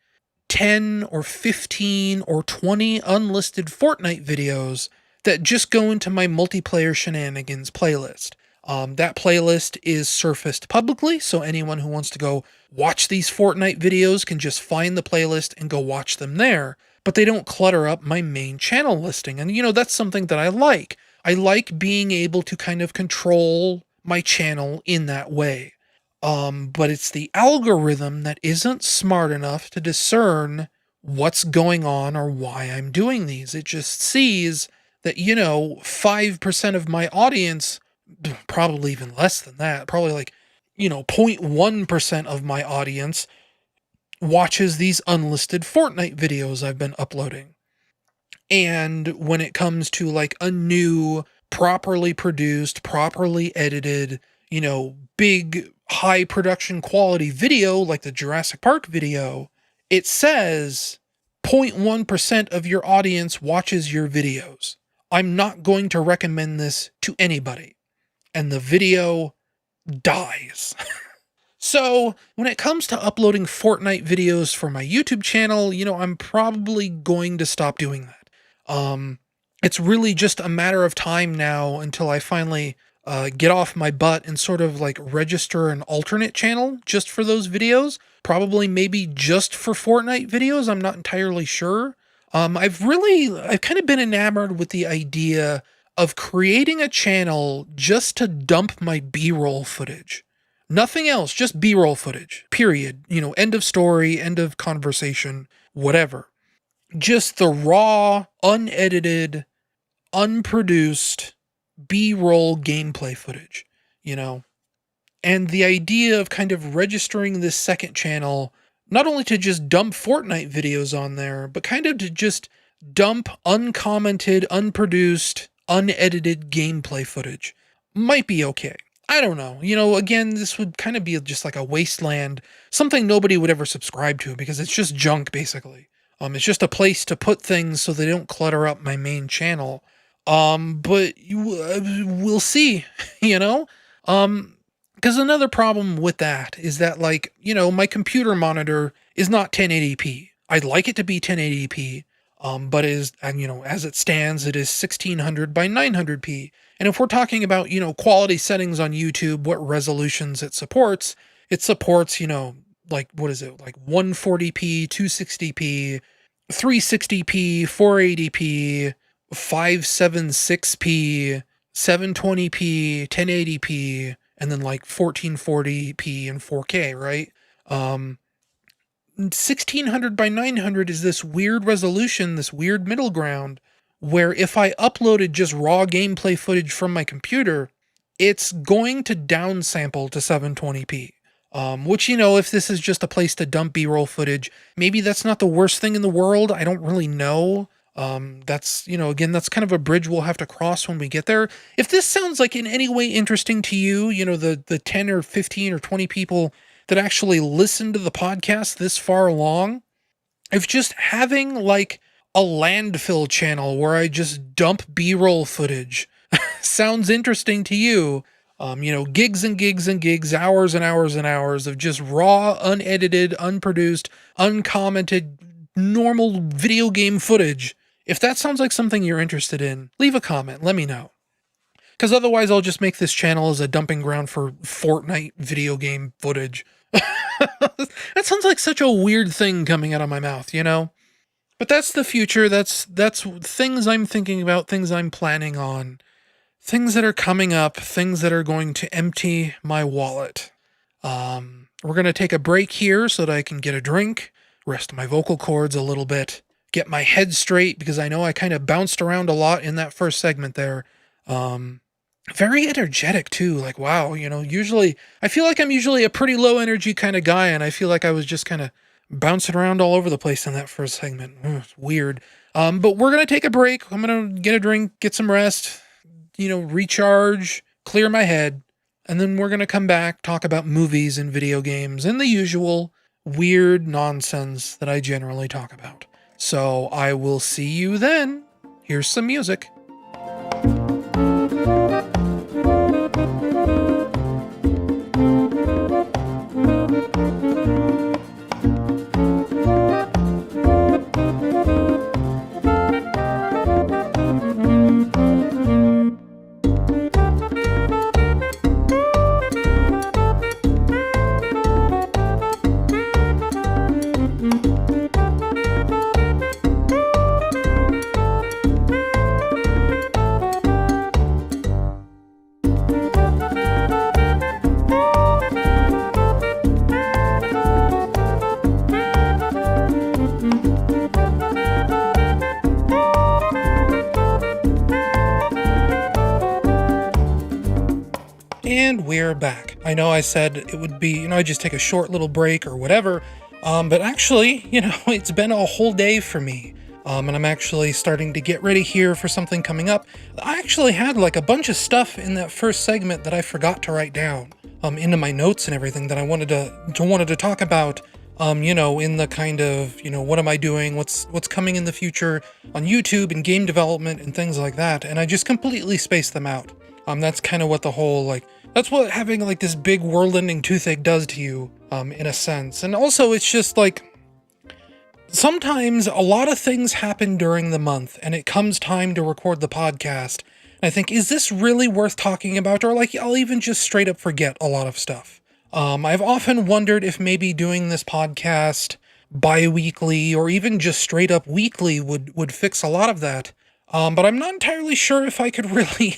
10 or 15 or 20 unlisted Fortnite videos that just go into my multiplayer shenanigans playlist. That playlist is surfaced publicly, so anyone who wants to go watch these Fortnite videos can just find the playlist and go watch them there. But they don't clutter up my main channel listing. And, that's something that I like. I like being able to kind of control my channel in that way. But it's the algorithm that isn't smart enough to discern what's going on or why I'm doing these. It just sees that, 5% of my audience, probably even less than that, probably 0.1% of my audience watches these unlisted Fortnite videos I've been uploading. And when it comes to a new, properly produced, properly edited, big, high production quality video like the Jurassic Park video, it says 0.1% of your audience watches your videos. I'm not going to recommend this to anybody. And the video dies. So, when it comes to uploading Fortnite videos for my YouTube channel, I'm probably going to stop doing that. It's really just a matter of time now until I finally get off my butt and sort of register an alternate channel just for those videos. Probably maybe just for Fortnite videos, I'm not entirely sure. I've kind of been enamored with the idea of creating a channel just to dump my B-roll footage. Nothing else, just B-roll footage, period. End of story, end of conversation, whatever. Just the raw, unedited, unproduced B-roll gameplay footage, And the idea of kind of registering this second channel, not only to just dump Fortnite videos on there, but kind of to just dump uncommented, unproduced, unedited gameplay footage, might be okay. I don't know. Again, this would kind of be just like a wasteland, something nobody would ever subscribe to because it's just junk, basically. It's just a place to put things so they don't clutter up my main channel. But we'll see, you know? Because another problem with that is that, my computer monitor is not 1080p. I'd like it to be 1080p, but as it stands, it is 1600 by 900p. And if we're talking about, quality settings on YouTube, what resolutions it supports, what is it? Like 140p, 260p, 360p, 480p, 576p, 720p, 1080p, and then 1440p and 4K, right? 1600 by 900 is this weird resolution, this weird middle ground, where if I uploaded just raw gameplay footage from my computer, it's going to downsample to 720p. Which, if this is just a place to dump B-roll footage, maybe that's not the worst thing in the world. I don't really know. That's kind of a bridge we'll have to cross when we get there. If this sounds like in any way interesting to you, the 10 or 15 or 20 people that actually listen to the podcast this far along, if just having a landfill channel where I just dump B-roll footage sounds interesting to you, gigs and gigs and gigs, hours and hours and hours of just raw, unedited, unproduced, uncommented, normal video game footage. If that sounds like something you're interested in, leave a comment, let me know. Because otherwise I'll just make this channel as a dumping ground for Fortnite video game footage. That sounds like such a weird thing coming out of my mouth, But that's the future, that's things I'm thinking about, things I'm planning on. Things that are coming up, things that are going to empty my wallet. We're going to take a break here so that I can get a drink, rest my vocal cords a little bit, get my head straight, because I know I kind of bounced around a lot in that first segment there. Very energetic too, wow, usually, I feel like I'm usually a pretty low energy kind of guy, and I feel like I was just kind of bouncing around all over the place in that first segment. It's weird. But we're going to take a break. I'm going to get a drink, get some rest, recharge, clear my head, and then we're going to come back, talk about movies and video games and the usual weird nonsense that I generally talk about. So I will see you then. Here's some music. And we're back. I know I said it would be, I'd just take a short little break or whatever, but actually, it's been a whole day for me, and I'm actually starting to get ready here for something coming up. I actually had a bunch of stuff in that first segment that I forgot to write down, into my notes and everything that I wanted to talk about, in the kind of, what am I doing, what's coming in the future on YouTube and game development and things like that, and I just completely spaced them out. That's kind of what the whole, that's what having, this big world-ending toothache does to you, in a sense. And also, it's just, sometimes a lot of things happen during the month, and it comes time to record the podcast, and I think, is this really worth talking about? Or, I'll even just straight up forget a lot of stuff. I've often wondered if maybe doing this podcast bi-weekly, or even just straight up weekly would fix a lot of that. But I'm not entirely sure if I could really,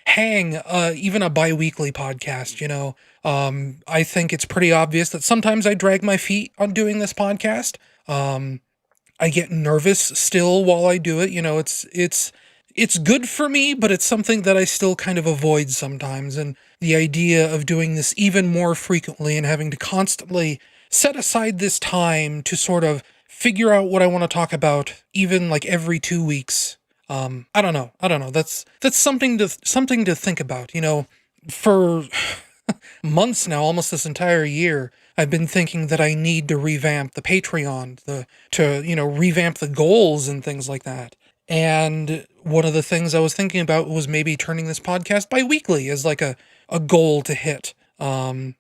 hang even a bi-weekly podcast, I think it's pretty obvious that sometimes I drag my feet on doing this podcast. I get nervous still while I do it, it's it's good for me, but it's something that I still kind of avoid sometimes. And the idea of doing this even more frequently and having to constantly set aside this time to sort of figure out what I want to talk about, even like every 2 weeks. I don't know. That's something to think about. For months now, almost this entire year, I've been thinking that I need to revamp the Patreon, to revamp the goals and things like that. And one of the things I was thinking about was maybe turning this podcast bi-weekly as like a goal to hit. I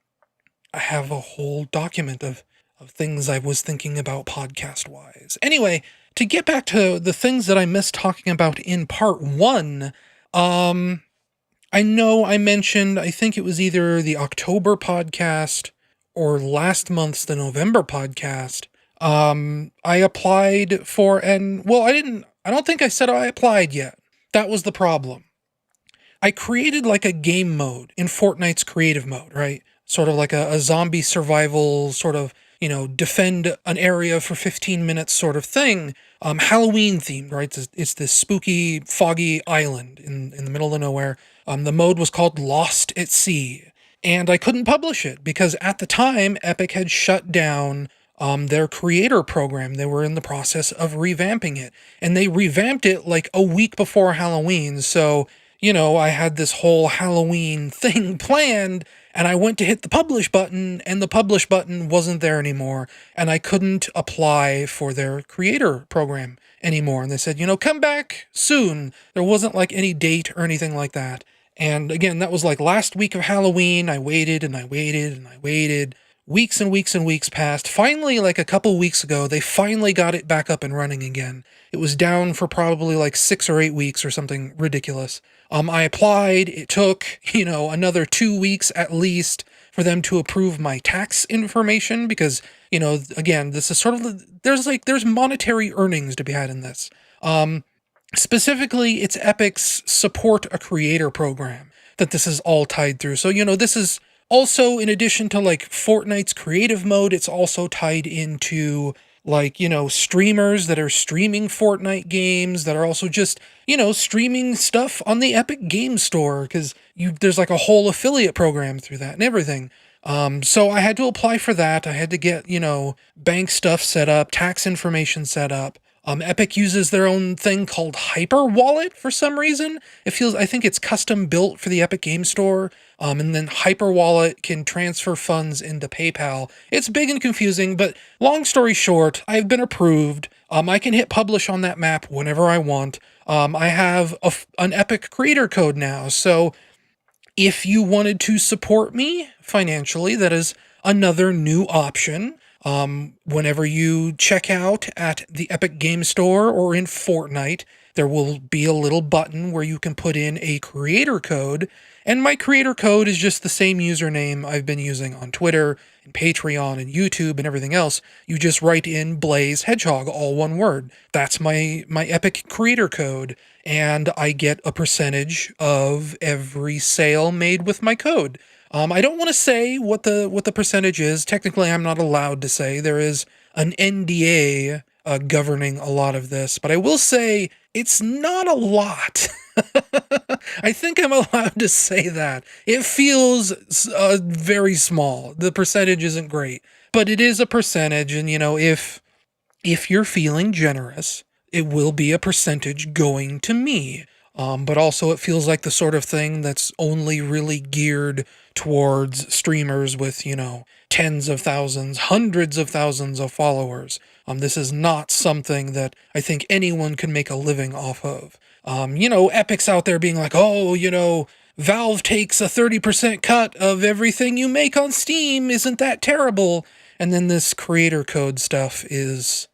have a whole document of things I was thinking about podcast-wise. Anyway, to get back to the things that I missed talking about in part one, I know I mentioned, I think it was either the October podcast or last month's the November podcast. I applied for I don't think I said I applied yet. That was the problem. I created like a game mode in Fortnite's creative mode, right? Sort of like a zombie survival sort of, defend an area for 15 minutes sort of thing. Halloween themed, right? It's this spooky, foggy island in the middle of nowhere. The mode was called Lost at Sea. And I couldn't publish it because at the time, Epic had shut down their creator program. They were in the process of revamping it. And they revamped it like a week before Halloween. So, I had this whole Halloween thing planned, and I went to hit the publish button, and the publish button wasn't there anymore, and I couldn't apply for their creator program anymore. And they said, come back soon. There wasn't like any date or anything like that. And again, that was like last week of Halloween. I waited and I waited and I waited. Weeks and weeks and weeks passed. Finally, like a couple weeks ago, they finally got it back up and running again. It was down for probably like 6 or 8 weeks or something ridiculous. I applied. It took, another 2 weeks at least for them to approve my tax information because, again, this is sort of, there's monetary earnings to be had in this. Specifically, it's Epic's support a creator program that this is all tied through. So, this is also, in addition to like Fortnite's creative mode, it's also tied into like, streamers that are streaming Fortnite games that are also just, streaming stuff on the Epic Game Store because there's like a whole affiliate program through that and everything. So I had to apply for that. I had to get, bank stuff set up, tax information set up. Epic uses their own thing called Hyper Wallet for some reason. I think it's custom built for the Epic Game Store. And then Hyper Wallet can transfer funds into PayPal. It's big and confusing, but long story short, I've been approved. I can hit publish on that map whenever I want. I have an Epic creator code now. So if you wanted to support me financially, that is another new option. Whenever you check out at the Epic Game Store or in Fortnite, there will be a little button where you can put in a creator code, and my creator code is just the same username I've been using on Twitter and Patreon and YouTube and everything else. You just write in Blaze Hedgehog, all one word. That's my Epic creator code, and I get a percentage of every sale made with my code. I don't want to say what the percentage is. Technically, I'm not allowed to say. There is an NDA governing a lot of this, but I will say it's not a lot. I think I'm allowed to say that. It feels very small. The percentage isn't great, but it is a percentage, and if you're feeling generous, it will be a percentage going to me. But also it feels like the sort of thing that's only really geared towards streamers with, tens of thousands, hundreds of thousands of followers. This is not something that I think anyone can make a living off of. Epic's out there being like, Valve takes a 30% cut of everything you make on Steam. Isn't that terrible? And then this creator code stuff is...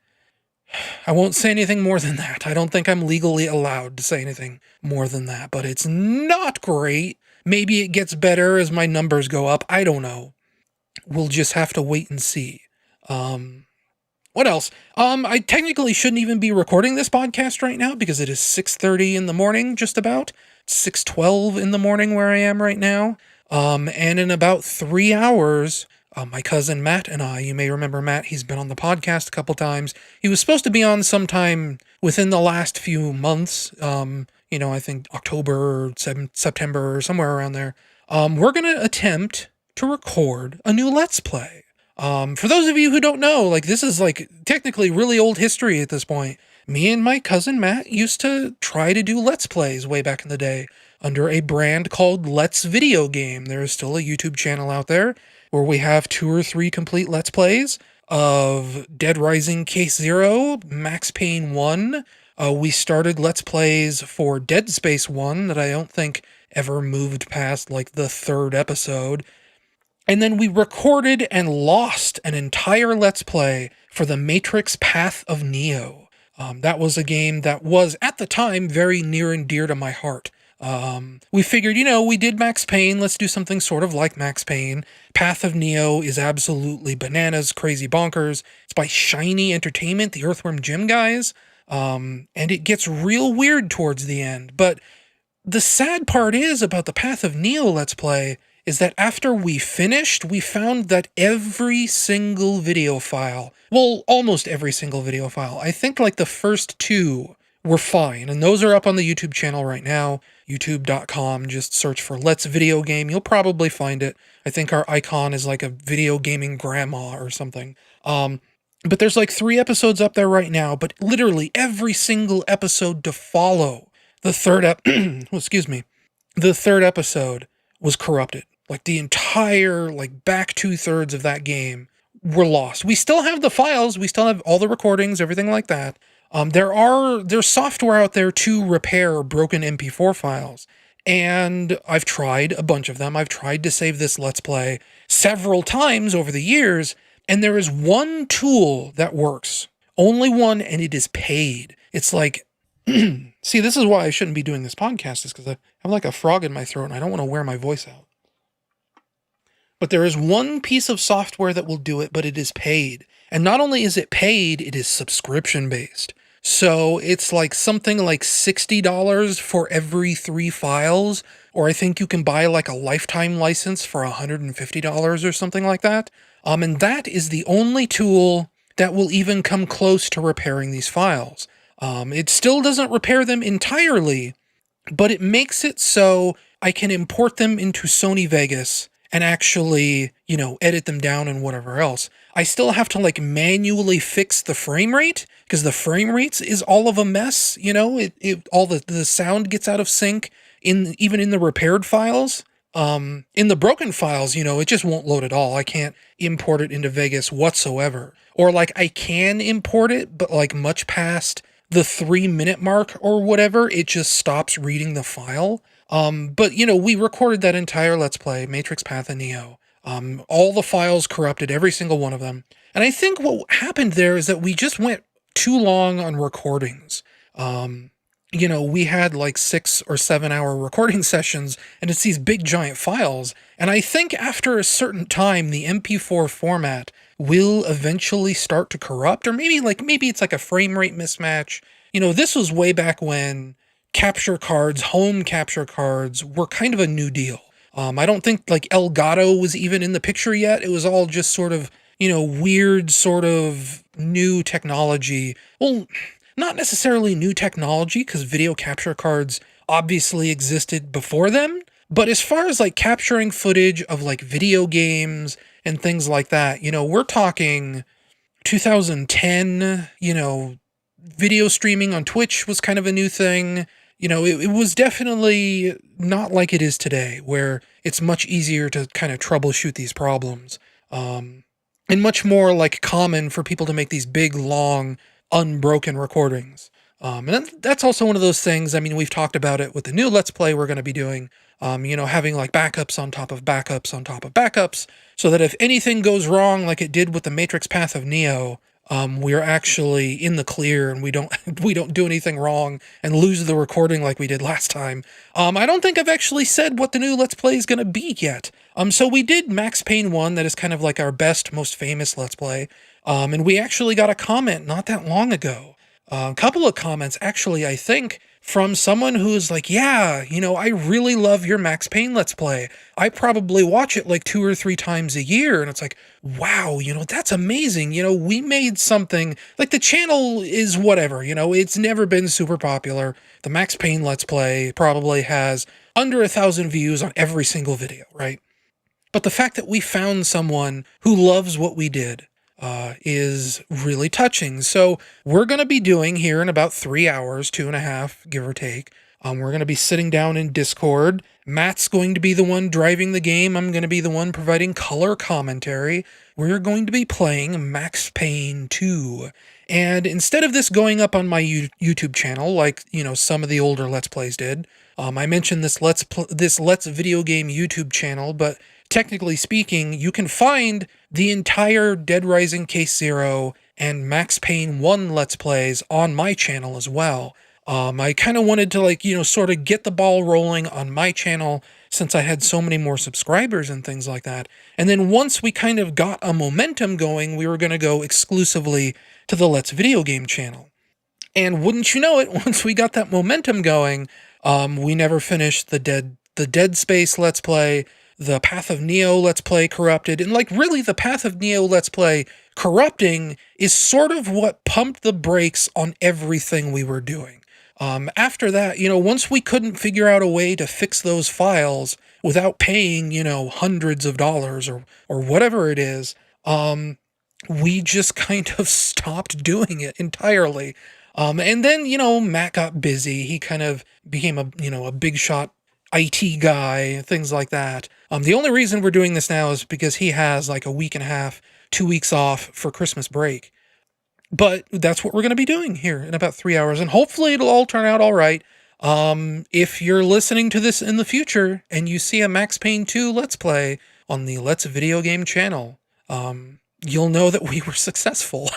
I won't say anything more than that. I don't think I'm legally allowed to say anything more than that, but it's not great. Maybe it gets better as my numbers go up. I don't know. We'll just have to wait and see. What else? I technically shouldn't even be recording this podcast right now because it is 6:30 in the morning, just about. 6:12 in the morning where I am right now. And in about 3 hours... my cousin Matt and I, you may remember Matt, he's been on the podcast a couple times. He was supposed to be on sometime within the last few months. I think October, September, or somewhere around there, we're going to attempt to record a new Let's Play. For those of you who don't know, like, this is like technically really old history at this point. Me and my cousin Matt used to try to do Let's Plays way back in the day under a brand called Let's Videogame. There is still a YouTube channel out there where we have 2 or 3 complete Let's Plays of Dead Rising Case Zero, Max Payne 1. We started Let's Plays for Dead Space 1 that I don't think ever moved past like the 3rd episode. And then we recorded and lost an entire Let's Play for The Matrix Path of Neo. That was a game that was, at the time, very near and dear to my heart. We figured, we did Max Payne, let's do something sort of like Max Payne. Path of Neo is absolutely bananas, crazy bonkers. It's by Shiny Entertainment, the Earthworm Jim guys. And it gets real weird towards the end. But the sad part is about the Path of Neo Let's Play is that after we finished, we found that every single video file, well, almost every single video file, I think like the first 2 were fine, and those are up on the YouTube channel right now, youtube.com, just search for Let's Videogame, you'll probably find it. I think our icon is like a video gaming grandma or something. But there's like 3 episodes up there right now, but literally every single episode to follow the third the 3rd episode was corrupted. Like the entire, back 2/3 of that game were lost. We still have the files, we still have all the recordings, everything like that. There's software out there to repair broken MP4 files. And I've tried a bunch of them. I've tried to save this Let's Play several times over the years, and there is one tool that works. Only one, and it is paid. It's like, see, this is why I shouldn't be doing this podcast, is because I have like a frog in my throat and I don't want to wear my voice out. But there is one piece of software that will do it, but it is paid. And not only is it paid, it is subscription-based. So it's like something like $60 for every 3 files, or I think you can buy like a lifetime license for $150 or something like that. And that is the only tool that will even come close to repairing these files. It still doesn't repair them entirely, but it makes it so I can import them into Sony Vegas and actually, edit them down and whatever else. I still have to manually fix the frame rate because the frame rates is all of a mess. All the sound gets out of sync even in the repaired files. In the broken files, it just won't load at all. I can't import it into Vegas whatsoever. Or I can import it, but much past the 3-minute mark or whatever, it just stops reading the file. But we recorded that entire Let's Play, Matrix Path of Neo. All the files corrupted, every single one of them. And I think what happened there is that we just went too long on recordings. We had 6 or 7 hour recording sessions, and it's these big giant files. And I think after a certain time, the MP4 format will eventually start to corrupt, or maybe it's like a frame rate mismatch. This was way back when capture cards, home capture cards, were kind of a new deal. I don't think Elgato was even in the picture yet. It was all just sort of, weird sort of new technology. Well, not necessarily new technology, because video capture cards obviously existed before them. But as far as capturing footage of video games and things like that, we're talking 2010, video streaming on Twitch was kind of a new thing. It was definitely not like it is today, where it's much easier to kind of troubleshoot these problems. And much more common for people to make these big, long, unbroken recordings. And that's also one of those things, we've talked about it with the new Let's Play we're going to be doing, having backups on top of backups on top of backups, so that if anything goes wrong like it did with the Matrix Path of Neo, we're actually in the clear and we don't do anything wrong and lose the recording like we did last time. I don't think I've actually said what the new Let's Play is going to be yet. So we did Max Payne 1, that is kind of our best, most famous Let's Play. And we actually got a comment not that long ago. A couple of comments, actually, I think, from someone who's like, yeah, I really love your Max Payne Let's Play. I probably watch it like 2 or 3 times a year. And it's like, wow, that's amazing. We made something like the channel is whatever, it's never been super popular. The Max Payne Let's Play probably has under 1,000 views on every single video, right? But the fact that we found someone who loves what we did is really touching. So we're going to be doing here in about 3 hours, 2.5, give or take. We're going to be sitting down in Discord. Matt's going to be the one driving the game. I'm going to be the one providing color commentary. We're going to be playing Max Payne 2. And instead of this going up on my YouTube channel, like, some of the older Let's Plays did, I mentioned this Let's Videogame YouTube channel, but technically speaking, you can find the entire Dead Rising Case Zero and Max Payne 1 Let's Plays on my channel as well. I kind of wanted to sort of get the ball rolling on my channel since I had so many more subscribers and things like that. And then once we kind of got a momentum going, we were going to go exclusively to the Let's Videogame channel. And wouldn't you know it, once we got that momentum going, we never finished the Dead Space Let's Play, the Path of Neo Let's Play Corrupted, and really the Path of Neo Let's Play Corrupting is sort of what pumped the brakes on everything we were doing. After that, once we couldn't figure out a way to fix those files without paying, hundreds of dollars or whatever it is, we just kind of stopped doing it entirely. And then, Matt got busy. He kind of became a big shot IT guy, things like that. The only reason we're doing this now is because he has like a week and a half, 2 weeks off for Christmas break. But that's what we're going to be doing here in about 3 hours, and hopefully it'll all turn out all right. If you're listening to this in the future and you see a Max Payne 2 Let's Play on the Let's Videogame channel, you'll know that we were successful.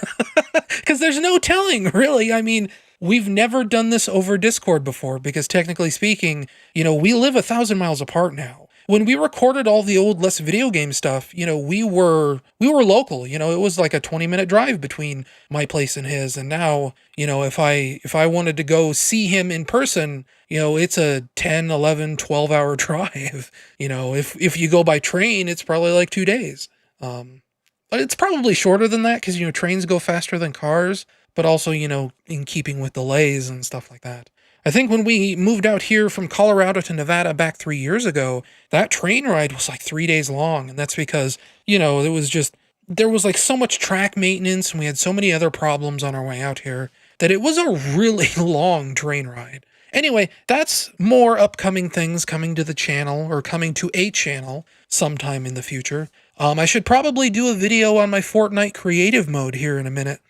Because there's no telling, really. I mean, we've never done this over Discord before, because technically speaking, we live 1,000 miles apart now. When we recorded all the old Let's Videogame stuff, we were local. It was like a 20-minute drive between my place and his. And now, if I wanted to go see him in person, it's a 10, 11, 12-hour drive. If you go by train, it's probably like 2 days. But it's probably shorter than that because, trains go faster than cars, but also, in keeping with delays and stuff like that. I think when we moved out here from Colorado to Nevada back 3 years ago, that train ride was like 3 days long. And that's because, there was like so much track maintenance and we had so many other problems on our way out here that it was a really long train ride. Anyway, that's more upcoming things coming to the channel or coming to a channel sometime in the future. I should probably do a video on my Fortnite creative mode here in a minute.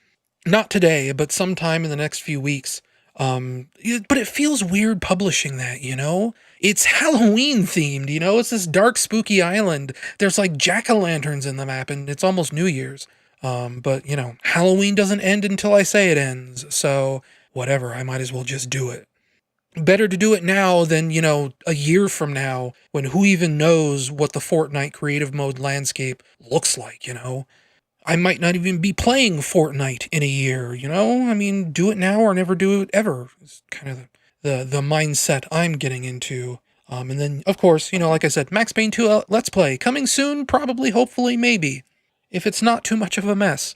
Not today, but sometime in the next few weeks. But it feels weird publishing that, It's Halloween themed, It's this dark, spooky island. There's like jack-o'-lanterns in the map, and it's almost New Year's. But, Halloween doesn't end until I say it ends, so whatever, I might as well just do it. Better to do it now than, a year from now, when who even knows what the Fortnite creative mode landscape looks like, I might not even be playing Fortnite in a year, I mean, do it now or never do it ever. It's kind of the mindset I'm getting into. And then, of course, like I said, Max Payne 2 Let's Play coming soon, probably, hopefully, maybe. If it's not too much of a mess.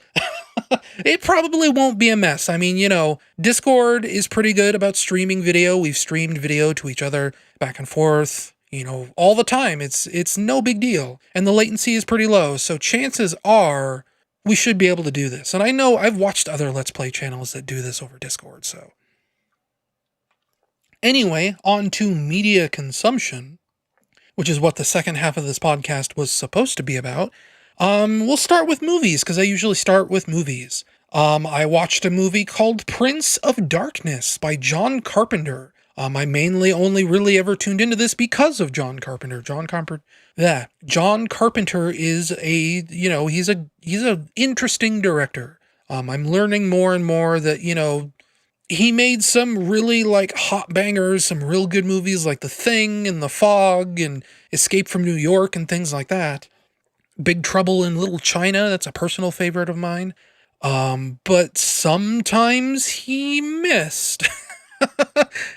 It probably won't be a mess. I mean, Discord is pretty good about streaming video. We've streamed video to each other back and forth, all the time. It's no big deal. And the latency is pretty low. So chances are we should be able to do this. And I know I've watched other Let's Play channels that do this over Discord, so. Anyway, on to media consumption, which is what the second half of this podcast was supposed to be about. We'll start with movies, because I usually start with movies. I watched a movie called Prince of Darkness by John Carpenter. I mainly only really ever tuned into this because of John Carpenter. John Carpenter is he's an interesting director. I'm learning more and more that, he made some really like hot bangers, some real good movies like The Thing and The Fog and Escape from New York and things like that. Big Trouble in Little China, that's a personal favorite of mine. But sometimes he missed.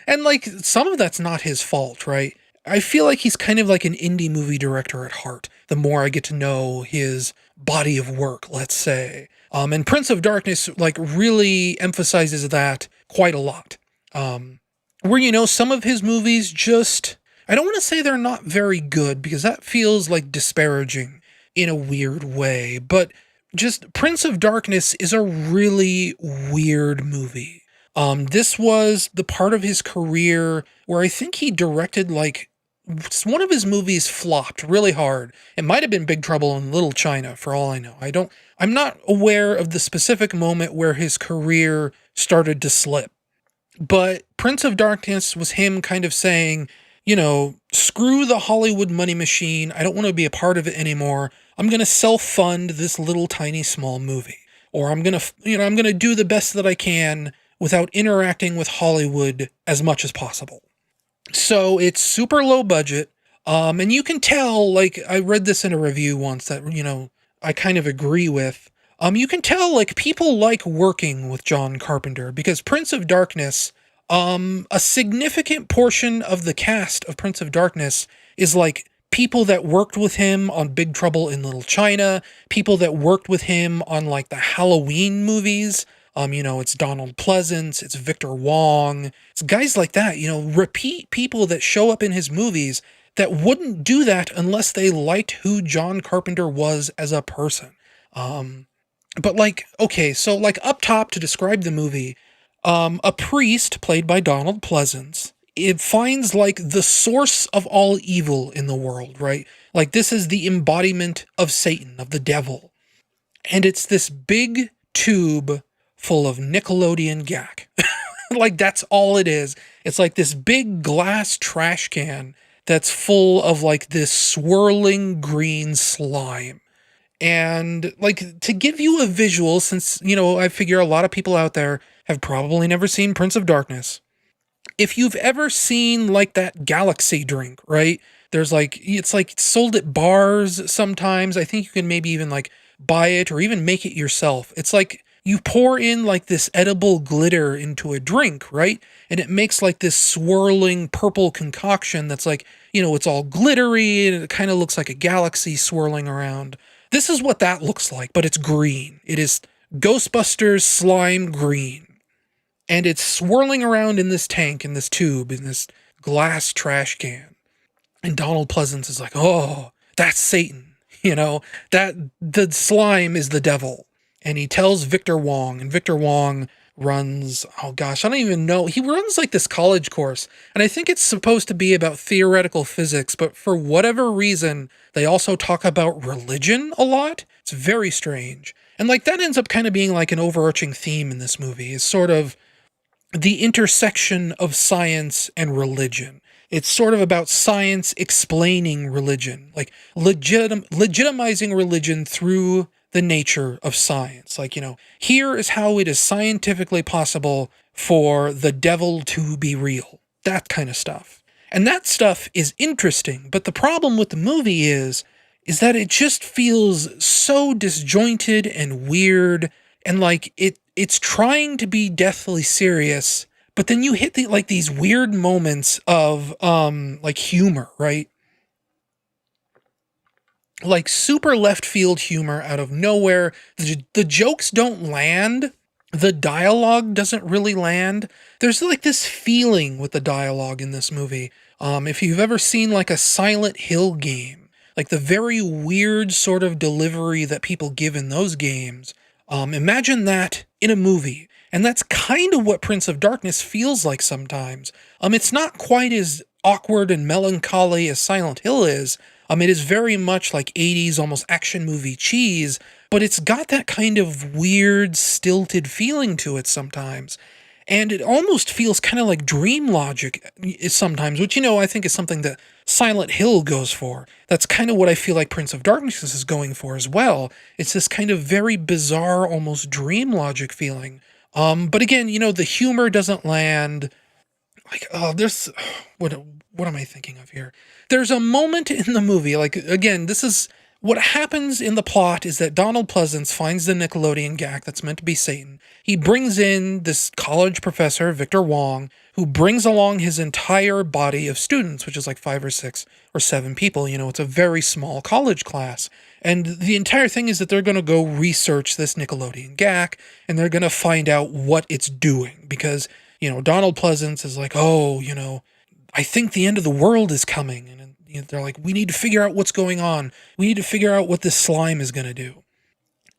And like some of that's not his fault, right? I feel like he's kind of like an indie movie director at heart. The more I get to know his body of work, let's say. And Prince of Darkness like really emphasizes that quite a lot. Where some of his movies just, I don't want to say they're not very good because that feels like disparaging in a weird way, but just Prince of Darkness is a really weird movie. This was the part of his career where I think he directed like one of his movies flopped really hard. It might have been Big Trouble in Little China for all I know. I'm not aware of the specific moment where his career started to slip. But Prince of Darkness was him kind of saying, screw the Hollywood money machine. I don't want to be a part of it anymore. I'm going to self-fund this little tiny small movie. Or I'm going to do the best that I can without interacting with Hollywood as much as possible. So it's super low budget. And you can tell, like, I read this in a review once that, I kind of agree with. You can tell, like, people like working with John Carpenter because Prince of Darkness, a significant portion of the cast of Prince of Darkness is, like, people that worked with him on Big Trouble in Little China, people that worked with him on, like, the Halloween movies. It's Donald Pleasance, it's Victor Wong, it's guys like that, repeat people that show up in his movies that wouldn't do that unless they liked who John Carpenter was as a person. But like, okay, so like up top to describe the movie, a priest played by Donald Pleasance, it finds like the source of all evil in the world, right? Like this is the embodiment of Satan, of the devil. And it's this big tube full of Nickelodeon gack. Like that's all it is. It's like this big glass trash can that's full of like this swirling green slime. And like to give you a visual, since, I figure a lot of people out there have probably never seen Prince of Darkness. If you've ever seen like that Galaxy drink, right? There's like, it's like sold at bars sometimes. I think you can maybe even like buy it or even make it yourself. It's like you pour in like this edible glitter into a drink, right? And it makes like this swirling purple concoction that's like, it's all glittery and it kind of looks like a galaxy swirling around. This is what that looks like, but it's green. It is Ghostbusters slime green. And it's swirling around in this tank, in this tube, in this glass trash can. And Donald Pleasance is like, oh, that's Satan. That the slime is the devil. And he tells Victor Wong, and Victor Wong runs, oh gosh, I don't even know. He runs like this college course, and I think it's supposed to be about theoretical physics, but for whatever reason, they also talk about religion a lot. It's very strange. And like that ends up kind of being like an overarching theme in this movie, is sort of the intersection of science and religion. It's sort of about science explaining religion, like legitimizing religion through the nature of science. Like, here is how it is scientifically possible for the devil to be real. That kind of stuff. And that stuff is interesting, but the problem with the movie is that it just feels so disjointed and weird, and like it's trying to be deathly serious, but then you hit these weird moments of like humor, right? Like super left field humor out of nowhere. The jokes don't land. The dialogue doesn't really land. There's like this feeling with the dialogue in this movie. If you've ever seen like a Silent Hill game, like the very weird sort of delivery that people give in those games, imagine that in a movie. And that's kind of what Prince of Darkness feels like sometimes. It's not quite as awkward and melancholy as Silent Hill is. It is very much like 80s, almost action movie cheese, but it's got that kind of weird, stilted feeling to it sometimes. And it almost feels kind of like dream logic sometimes, which, I think is something that Silent Hill goes for. That's kind of what I feel like Prince of Darkness is going for as well. It's this kind of very bizarre, almost dream logic feeling. But again, the humor doesn't land. Like, there's, what am I thinking of here? There's a moment in the movie, like, again, this is What happens in the plot is that Donald Pleasance finds the Nickelodeon gag that's meant to be Satan. He brings in this college professor, Victor Wong, who brings along his entire body of students, which is like 5 or 6 or 7 people. It's a very small college class. And the entire thing is that they're going to go research this Nickelodeon gag, and they're going to find out what it's doing. Because, Donald Pleasance is like, I think the end of the world is coming. And they're like, we need to figure out what's going on. We need to figure out what this slime is going to do.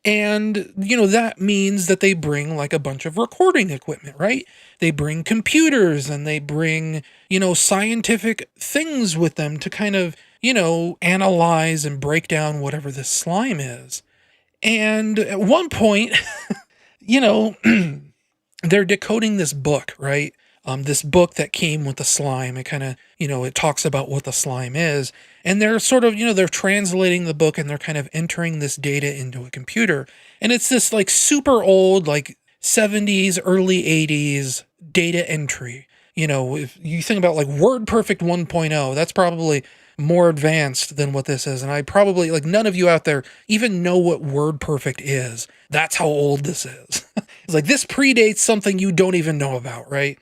And, that means that they bring like a bunch of recording equipment, right? They bring computers and they bring, scientific things with them to kind of, analyze and break down whatever this slime is. And at one point, they're decoding this book, right? This book that came with the slime. It kind of, it talks about what the slime is. And they're sort of, they're translating the book and they're kind of entering this data into a computer. And it's this like super old, like 70s, early 80s data entry. If you think about like WordPerfect 1.0, that's probably more advanced than what this is. And I probably, like, none of you out there even know what WordPerfect is. That's how old this is. It's like, this predates something you don't even know about, right?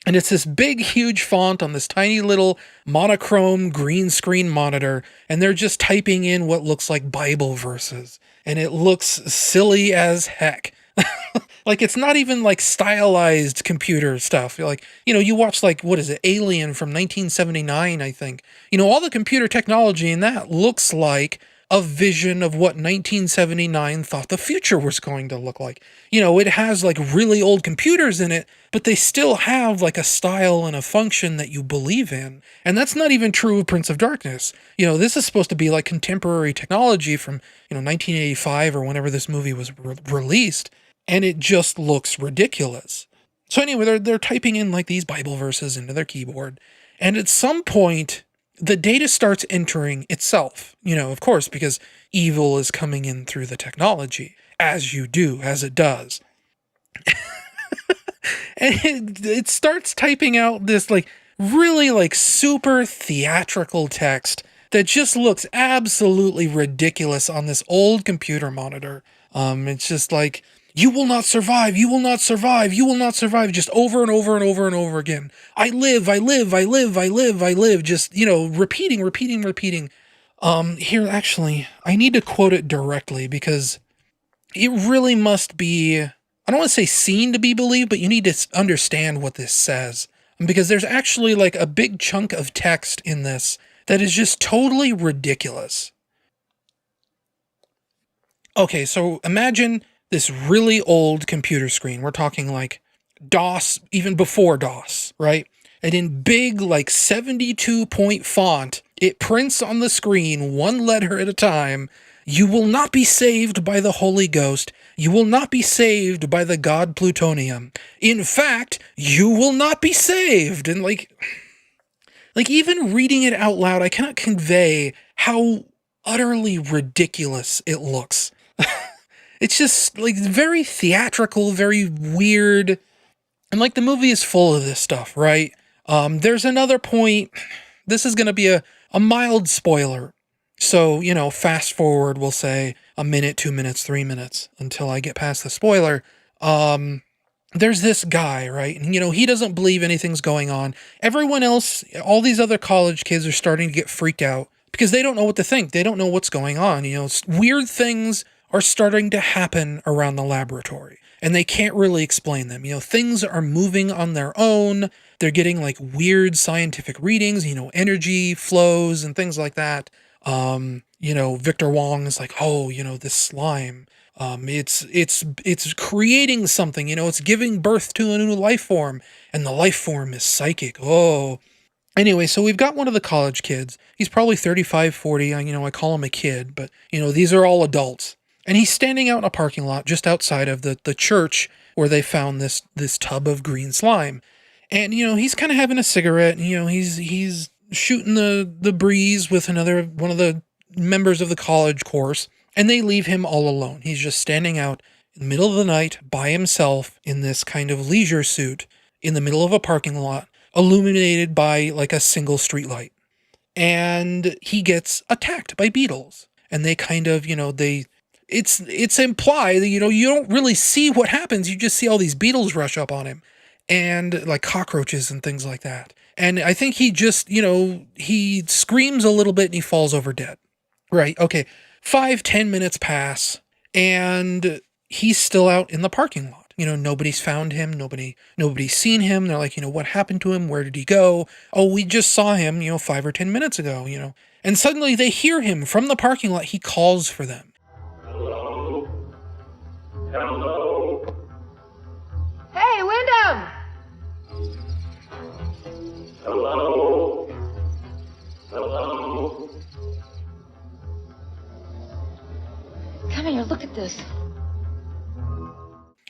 And it's this big, huge font on this tiny little monochrome green screen monitor, and they're just typing in what looks like Bible verses. And it looks silly as heck. Like, it's not even like stylized computer stuff. Like, you watch like, what is it, Alien from 1979, I think. All the computer technology in that looks like a vision of what 1979 thought the future was going to look like. It has like really old computers in it, but they still have like a style and a function that you believe in. And that's not even true of Prince of Darkness. This is supposed to be like contemporary technology from, 1985 or whenever this movie was released. And it just looks ridiculous. So anyway, they're typing in like these Bible verses into their keyboard. And at some point, the data starts entering itself, of course, because evil is coming in through the technology, as it does. And it starts typing out this like really like super theatrical text that just looks absolutely ridiculous on this old computer monitor. It's just like, you will not survive, you will not survive, you will not survive, just over and over and over and over again. I live, I live, I live, I live, I live, just, repeating. Here, actually, I need to quote it directly because it really must be, I don't want to say seen to be believed, but you need to understand what this says. Because there's actually like a big chunk of text in this that is just totally ridiculous. Okay, so imagine this really old computer screen. We're talking like DOS, even before DOS, right? And in big, like 72-point font, it prints on the screen, one letter at a time, "You will not be saved by the Holy Ghost. You will not be saved by the god plutonium. In fact, you will not be saved." And like even reading it out loud, I cannot convey how utterly ridiculous it looks. It's just like very theatrical, very weird. And like the movie is full of this stuff, right? There's another point. This is going to be a mild spoiler. So, fast forward, we'll say a minute, 2 minutes, 3 minutes until I get past the spoiler. There's this guy, right? And, he doesn't believe anything's going on. Everyone else, all these other college kids are starting to get freaked out because they don't know what to think. They don't know what's going on. Weird things are starting to happen around the laboratory, and they can't really explain them. Things are moving on their own. They're getting like weird scientific readings, energy flows and things like that. Victor Wong is like, this slime, it's creating something, it's giving birth to a new life form, and the life form is psychic. Oh, anyway, so we've got one of the college kids. He's probably 35, 40. I call him a kid, but these are all adults. And he's standing out in a parking lot just outside of the church where they found this tub of green slime. And, he's kind of having a cigarette, and, he's shooting the breeze with one of the members of the college course, and they leave him all alone. He's just standing out in the middle of the night by himself in this kind of leisure suit in the middle of a parking lot, illuminated by like a single street light. And he gets attacked by beetles. and they kind of, it's implied that, you don't really see what happens. You just see all these beetles rush up on him and like cockroaches and things like that. And I think he just, he screams a little bit and he falls over dead. Right. Okay. 5-10 minutes pass and he's still out in the parking lot. Nobody's found him. Nobody's seen him. They're like, what happened to him? Where did he go? Oh, we just saw him, 5 or 10 minutes ago, and suddenly they hear him from the parking lot. He calls for them. Hello? Hello? Hey, Wyndham! Hello? Hello? Come here, look at this.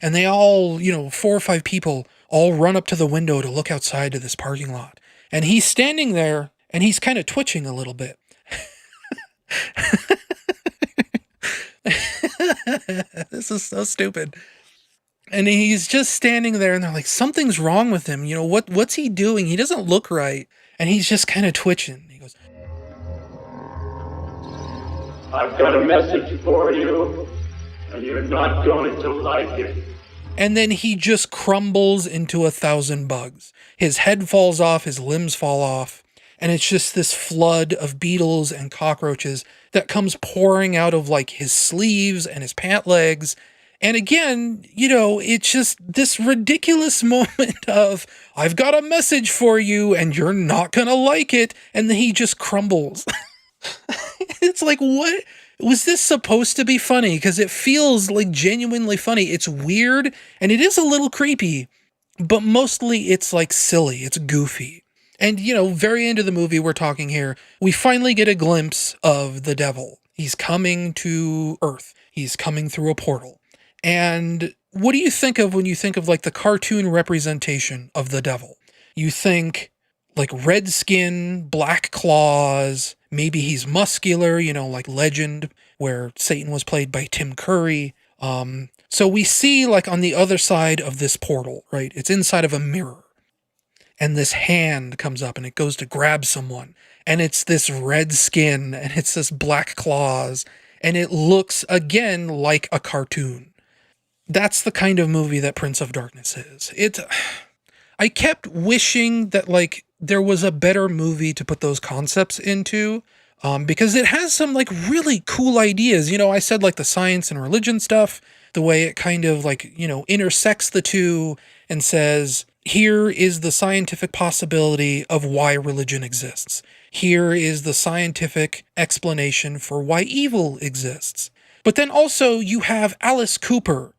And they all, 4 or 5 people all run up to the window to look outside of this parking lot. And he's standing there and he's kind of twitching a little bit. This is so stupid. And he's just standing there and they're like, something's wrong with him. What's he doing? He doesn't look right. And he's just kind of twitching. He goes, I've got a message for you, and you're not going to like it. And then he just crumbles into 1,000 bugs. His head falls off, his limbs fall off, and it's just this flood of beetles and cockroaches that comes pouring out of like his sleeves and his pant legs. And again, it's just this ridiculous moment of, I've got a message for you and you're not gonna like it. And then he just crumbles. It's like, what? Was this supposed to be funny? Because it feels like genuinely funny. It's weird and it is a little creepy, but mostly it's like silly. It's goofy. And, very end of the movie we're talking here, we finally get a glimpse of the devil. He's coming to Earth. He's coming through a portal. And what do you think of when you think of like the cartoon representation of the devil? You think like red skin, black claws, maybe he's muscular, like Legend, where Satan was played by Tim Curry. So we see like on the other side of this portal, right? It's inside of a mirror. And this hand comes up and it goes to grab someone. And it's this red skin and it's this black claws. And it looks, again, like a cartoon. That's the kind of movie that Prince of Darkness is. I kept wishing that, like, there was a better movie to put those concepts into, because it has some, like, really cool ideas. I said, like, the science and religion stuff, the way it kind of, like, intersects the two and says, here is the scientific possibility of why religion exists. Here is the scientific explanation for why evil exists. But then also you have Alice Cooper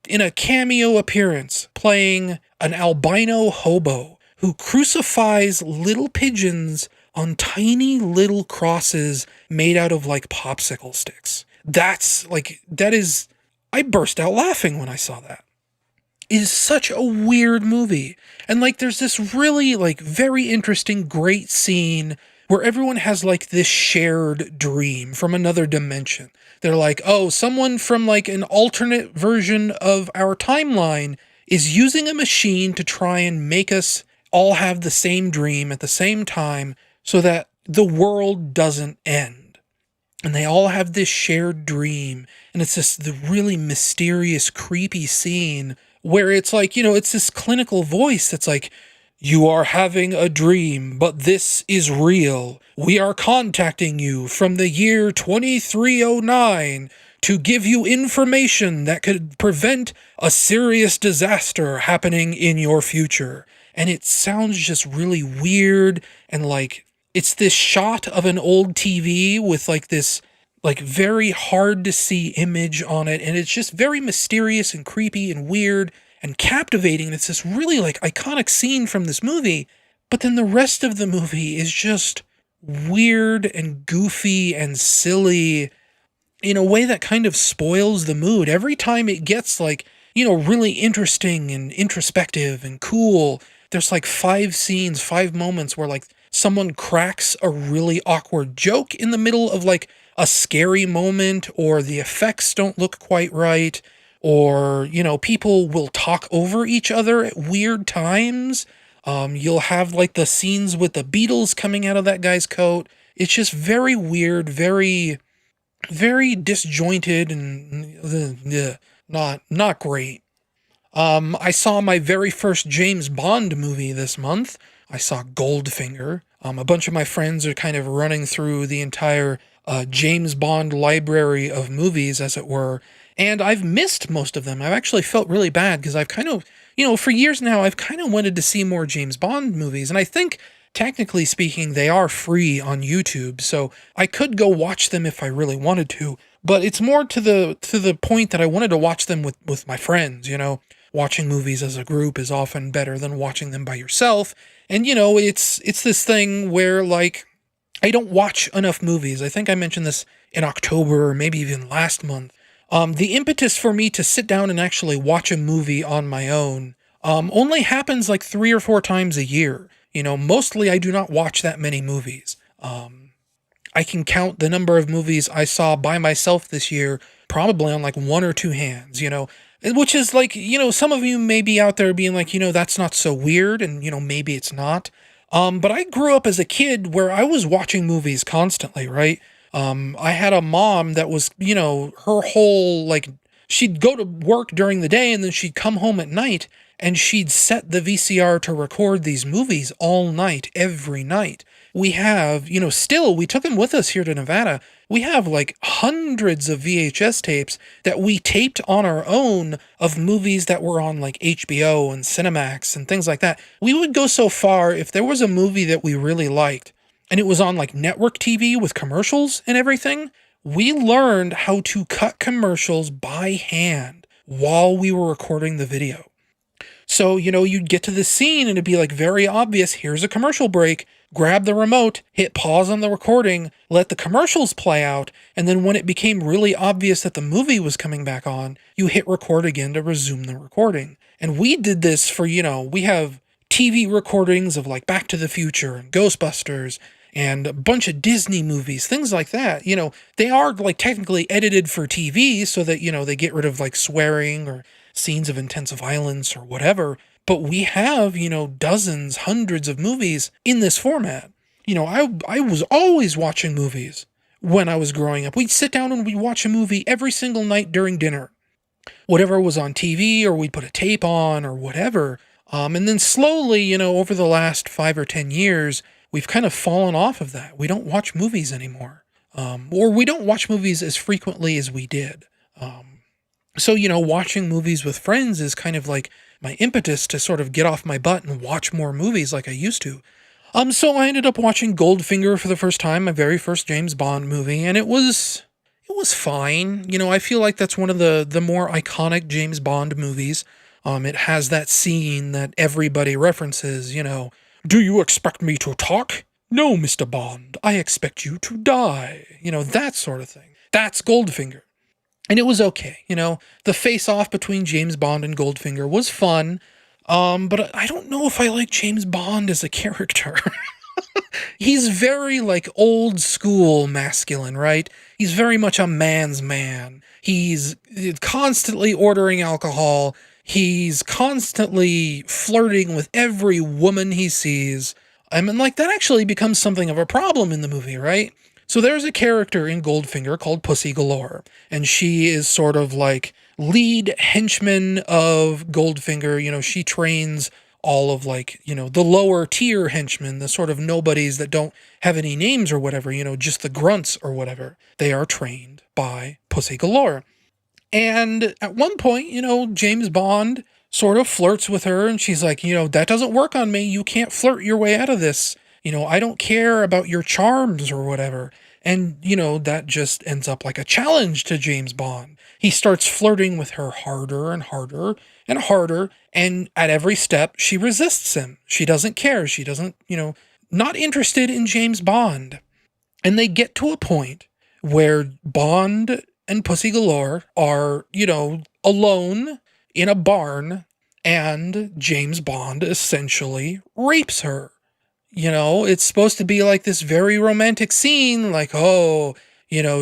in a cameo appearance playing an albino hobo who crucifies little pigeons on tiny little crosses made out of like popsicle sticks. I burst out laughing when I saw that. It is such a weird movie. And like there's this really like very interesting, great scene where everyone has like this shared dream from another dimension. They're like, oh, someone from like an alternate version of our timeline is using a machine to try and make us all have the same dream at the same time so that the world doesn't end. And they all have this shared dream. And it's this the really mysterious, creepy scene where it's like, it's this clinical voice that's like, you are having a dream, but this is real. We are contacting you from the year 2309 to give you information that could prevent a serious disaster happening in your future. And it sounds just really weird. And like, it's this shot of an old TV with like this, like very hard to see image on it. And it's just very mysterious and creepy and weird and captivating. And it's this really like iconic scene from this movie. But then the rest of the movie is just weird and goofy and silly in a way that kind of spoils the mood. Every time it gets like, really interesting and introspective and cool, there's like 5 moments where like someone cracks a really awkward joke in the middle of like a scary moment, or the effects don't look quite right, or, people will talk over each other at weird times. You'll have like the scenes with the beetles coming out of that guy's coat. It's just very weird, very very disjointed and not great. I saw my very first James Bond movie this month. I saw Goldfinger. A bunch of my friends are kind of running through the entire James Bond library of movies, as it were, and I've missed most of them. I've actually felt really bad because I've kind of, for years now, I've kind of wanted to see more James Bond movies, and I think, technically speaking, they are free on YouTube, so I could go watch them if I really wanted to, but it's more to the point that I wanted to watch them with my friends, Watching movies as a group is often better than watching them by yourself. And, it's this thing where, like, I don't watch enough movies. I think I mentioned this in October or maybe even last month. The impetus for me to sit down and actually watch a movie on my own only happens like 3 or 4 times a year. Mostly I do not watch that many movies. I can count the number of movies I saw by myself this year probably on like 1 or 2 hands, which is like, some of you may be out there being like, that's not so weird, and, maybe it's not. But I grew up as a kid where I was watching movies constantly, right? I had a mom that was, her whole, like, she'd go to work during the day and then she'd come home at night and she'd set the VCR to record these movies all night, every night. We have, still, we took them with us here to Nevada. We have like hundreds of VHS tapes that we taped on our own of movies that were on like HBO and Cinemax and things like that. We would go so far if there was a movie that we really liked and it was on like network TV with commercials and everything, we learned how to cut commercials by hand while we were recording the video. So, you'd get to the scene and it'd be like very obvious, here's a commercial break, grab the remote, hit pause on the recording, let the commercials play out, and then when it became really obvious that the movie was coming back on, you hit record again to resume the recording. And we did this for, we have TV recordings of like Back to the Future and Ghostbusters and a bunch of Disney movies, things like that. They are like technically edited for TV so that, they get rid of like swearing or scenes of intense violence or whatever. But we have, dozens, hundreds of movies in this format. I was always watching movies when I was growing up. We'd sit down and we'd watch a movie every single night during dinner. Whatever was on TV, or we'd put a tape on or whatever. And then slowly, over the last 5 or 10 years, we've kind of fallen off of that. We don't watch movies anymore. Or we don't watch movies as frequently as we did. So, watching movies with friends is kind of like my impetus to sort of get off my butt and watch more movies like I used to. So I ended up watching Goldfinger for the first time, my very first James Bond movie, and it was fine. I feel like that's one of the more iconic James Bond movies. It has that scene that everybody references, do you expect me to talk? No, Mr. Bond, I expect you to die. That sort of thing. That's Goldfinger. And it was okay, the face-off between James Bond and Goldfinger was fun, but I don't know if I like James Bond as a character. He's very, like, old school masculine, right? He's very much a man's man. He's constantly ordering alcohol. He's constantly flirting with every woman he sees. I mean, like, that actually becomes something of a problem in the movie, right? So there's a character in Goldfinger called Pussy Galore, and she is sort of like lead henchman of Goldfinger. She trains all of like, the lower tier henchmen, the sort of nobodies that don't have any names or whatever, just the grunts or whatever. They are trained by Pussy Galore. And at one point, James Bond sort of flirts with her, and she's like, that doesn't work on me. You can't flirt your way out of this. I don't care about your charms or whatever. And, that just ends up like a challenge to James Bond. He starts flirting with her harder and harder and harder. And at every step, she resists him. She doesn't care. She doesn't, not interested in James Bond. And they get to a point where Bond and Pussy Galore are, alone in a barn, and James Bond essentially rapes her. It's supposed to be like this very romantic scene, like, oh,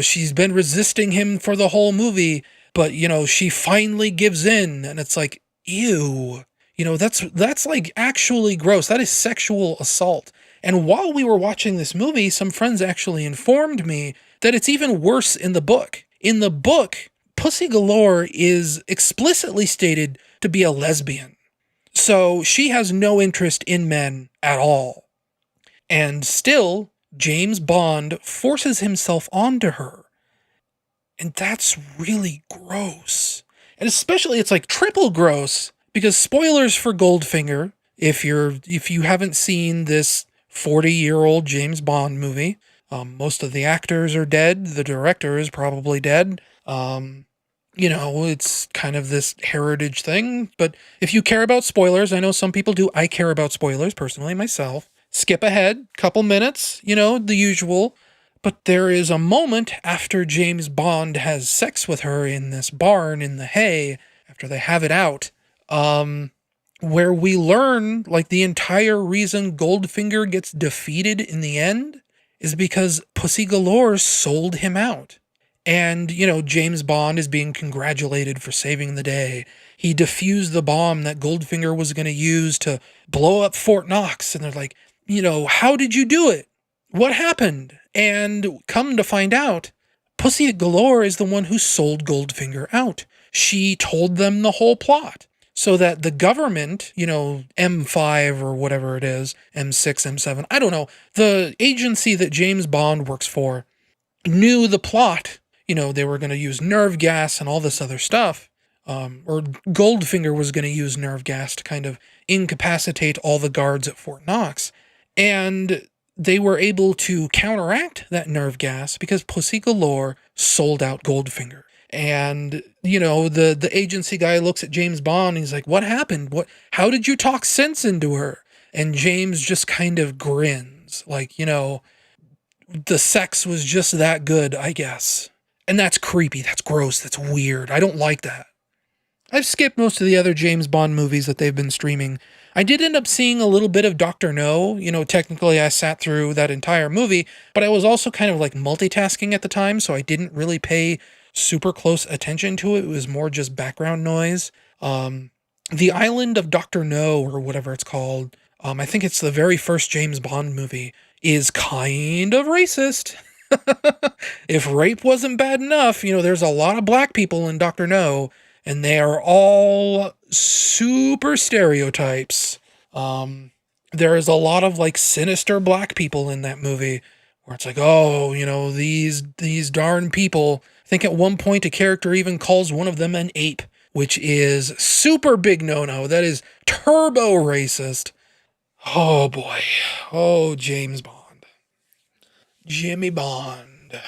she's been resisting him for the whole movie, but, she finally gives in, and it's like, ew. That's like actually gross. That is sexual assault. And while we were watching this movie, some friends actually informed me that it's even worse in the book. In the book, Pussy Galore is explicitly stated to be a lesbian. So she has no interest in men at all. And still, James Bond forces himself onto her. And that's really gross. And especially it's like triple gross, because spoilers for Goldfinger, if you haven't seen this 40-year-old James Bond movie, most of the actors are dead. The director is probably dead. It's kind of this heritage thing. But if you care about spoilers, I know some people do. I care about spoilers personally myself. Skip ahead, couple minutes, the usual. But there is a moment after James Bond has sex with her in this barn in the hay, after they have it out, where we learn, like, the entire reason Goldfinger gets defeated in the end is because Pussy Galore sold him out. And, James Bond is being congratulated for saving the day. He defused the bomb that Goldfinger was going to use to blow up Fort Knox. And they're like, how did you do it? What happened? And come to find out, Pussy Galore is the one who sold Goldfinger out. She told them the whole plot so that the government, M5 or whatever it is, M6, M7, I don't know, the agency that James Bond works for knew the plot. They were going to use nerve gas and all this other stuff. Or Goldfinger was going to use nerve gas to kind of incapacitate all the guards at Fort Knox. And they were able to counteract that nerve gas because Pussy Galore sold out Goldfinger. And, the agency guy looks at James Bond and he's like, what happened? How did you talk sense into her? And James just kind of grins like, the sex was just that good, I guess. And that's creepy. That's gross. That's weird. I don't like that. I've skipped most of the other James Bond movies that they've been streaming. I did end up seeing a little bit of Dr. No. Technically I sat through that entire movie, but I was also kind of like multitasking at the time, so I didn't really pay super close attention to it. It was more just background noise. The Island of Dr. No, or whatever it's called, I think it's the very first James Bond movie, is kind of racist. If rape wasn't bad enough, there's a lot of black people in Dr. No, and they are all super stereotypes. There is a lot of like sinister black people in that movie where it's like, oh, these darn people. I think at one point a character even calls one of them an ape, which is super big no-no. That is turbo racist. Oh boy. Oh, James Bond. Jimmy Bond.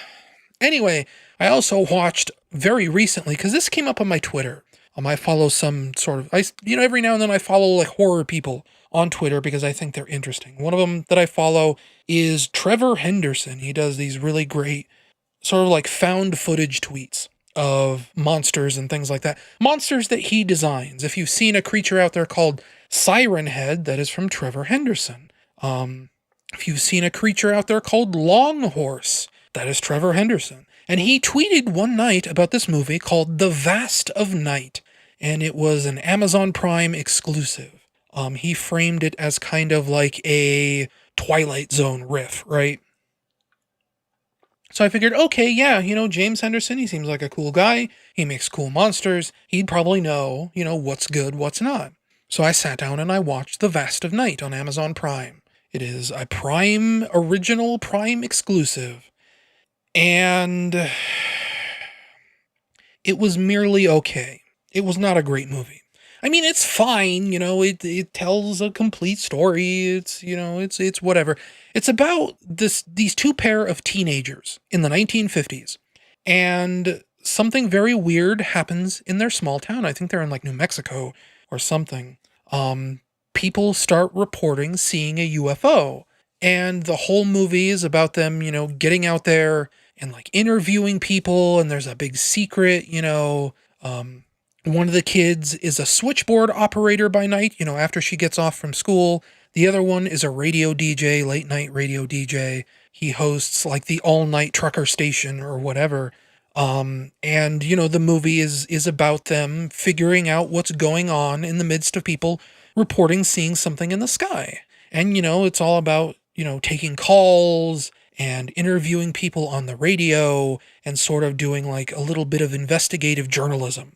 Anyway, I also watched very recently, because this came up on my Twitter. I follow some sort of, every now and then I follow like horror people on Twitter because I think they're interesting. One of them that I follow is Trevor Henderson. He does these really great sort of like found footage tweets of monsters and things like that. Monsters that he designs. If you've seen a creature out there called Siren Head, that is from Trevor Henderson. If you've seen a creature out there called Longhorse, that is Trevor Henderson. And he tweeted one night about this movie called The Vast of Night, and it was an Amazon Prime exclusive. He framed it as kind of like a Twilight Zone riff, right? So I figured, okay, yeah, James Henderson, he seems like a cool guy. He makes cool monsters. He'd probably know, what's good, what's not. So I sat down and I watched The Vast of Night on Amazon Prime. It is a Prime original, Prime exclusive. And it was merely okay. It was not a great movie. I mean, it's fine, it tells a complete story. It's, it's whatever. It's about these two pair of teenagers in the 1950s. And something very weird happens in their small town. I think they're in like New Mexico or something. People start reporting seeing a UFO. And the whole movie is about them, getting out there and like interviewing people, and there's a big secret, one of the kids is a switchboard operator by night, after she gets off from school. The other one is a radio DJ, late night radio DJ. He hosts like the all night trucker station or whatever. And the movie is about them figuring out what's going on in the midst of people reporting seeing something in the sky. And, it's all about, taking calls and interviewing people on the radio and sort of doing like a little bit of investigative journalism.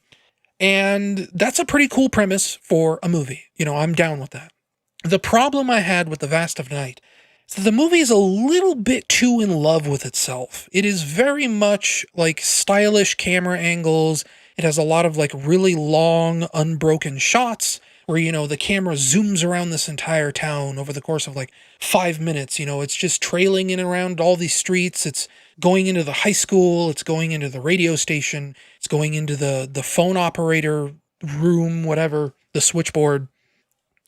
And that's a pretty cool premise for a movie. I'm down with that. The problem I had with The Vast of Night is that the movie is a little bit too in love with itself. It is very much like stylish camera angles. It has a lot of like really long, unbroken shots where, the camera zooms around this entire town over the course of like 5 minutes. It's just trailing in and around all these streets. It's going into the high school. It's going into the radio station. It's going into the phone operator room, whatever, the switchboard.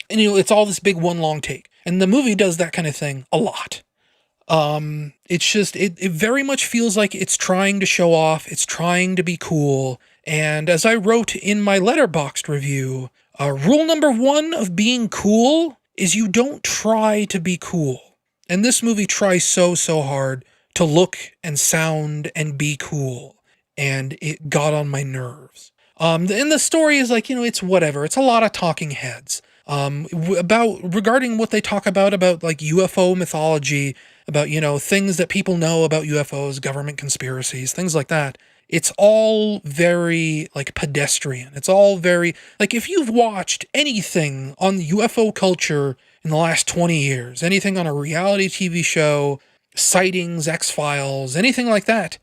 And, it's all this big one long take. And the movie does that kind of thing a lot. It's just, it very much feels like it's trying to show off. It's trying to be cool. And as I wrote in my Letterboxd review, rule number 1 of being cool is you don't try to be cool. And this movie tries so hard to look and sound and be cool. And it got on my nerves. And the story is like, it's whatever. It's a lot of talking heads. Regarding what they talk about like UFO mythology, about, things that people know about UFOs, government conspiracies, things like that. It's all very like pedestrian. It's all very like, if you've watched anything on UFO culture in the last 20 years, anything on a reality TV show, sightings, X-Files, anything like that,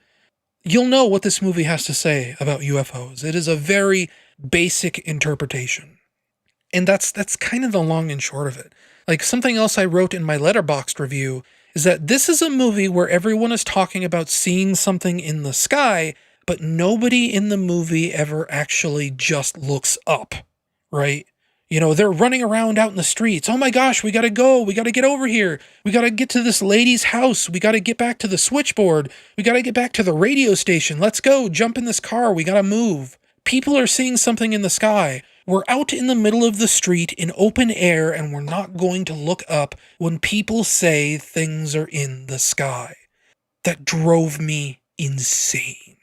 you'll know what this movie has to say about UFOs. It is a very basic interpretation. And that's kind of the long and short of it. Like, something else I wrote in my Letterboxd review is that this is a movie where everyone is talking about seeing something in the sky, but nobody in the movie ever actually just looks up, right? They're running around out in the streets. Oh my gosh, we gotta go. We gotta get over here. We gotta get to this lady's house. We gotta get back to the switchboard. We gotta get back to the radio station. Let's go. Jump in this car. We gotta move. People are seeing something in the sky. We're out in the middle of the street in open air, and we're not going to look up when people say things are in the sky. That drove me insane.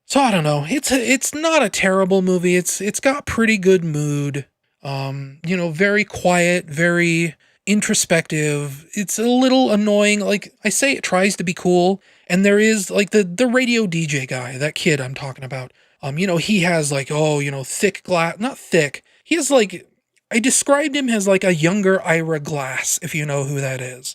So I don't know. It's not a terrible movie. It's got pretty good mood. Very quiet, very introspective. It's a little annoying. Like I say, it tries to be cool. And there is like the radio DJ guy, that kid I'm talking about. He has like, thick glass, not thick. He has like, I described him as like a younger Ira Glass, if you know who that is.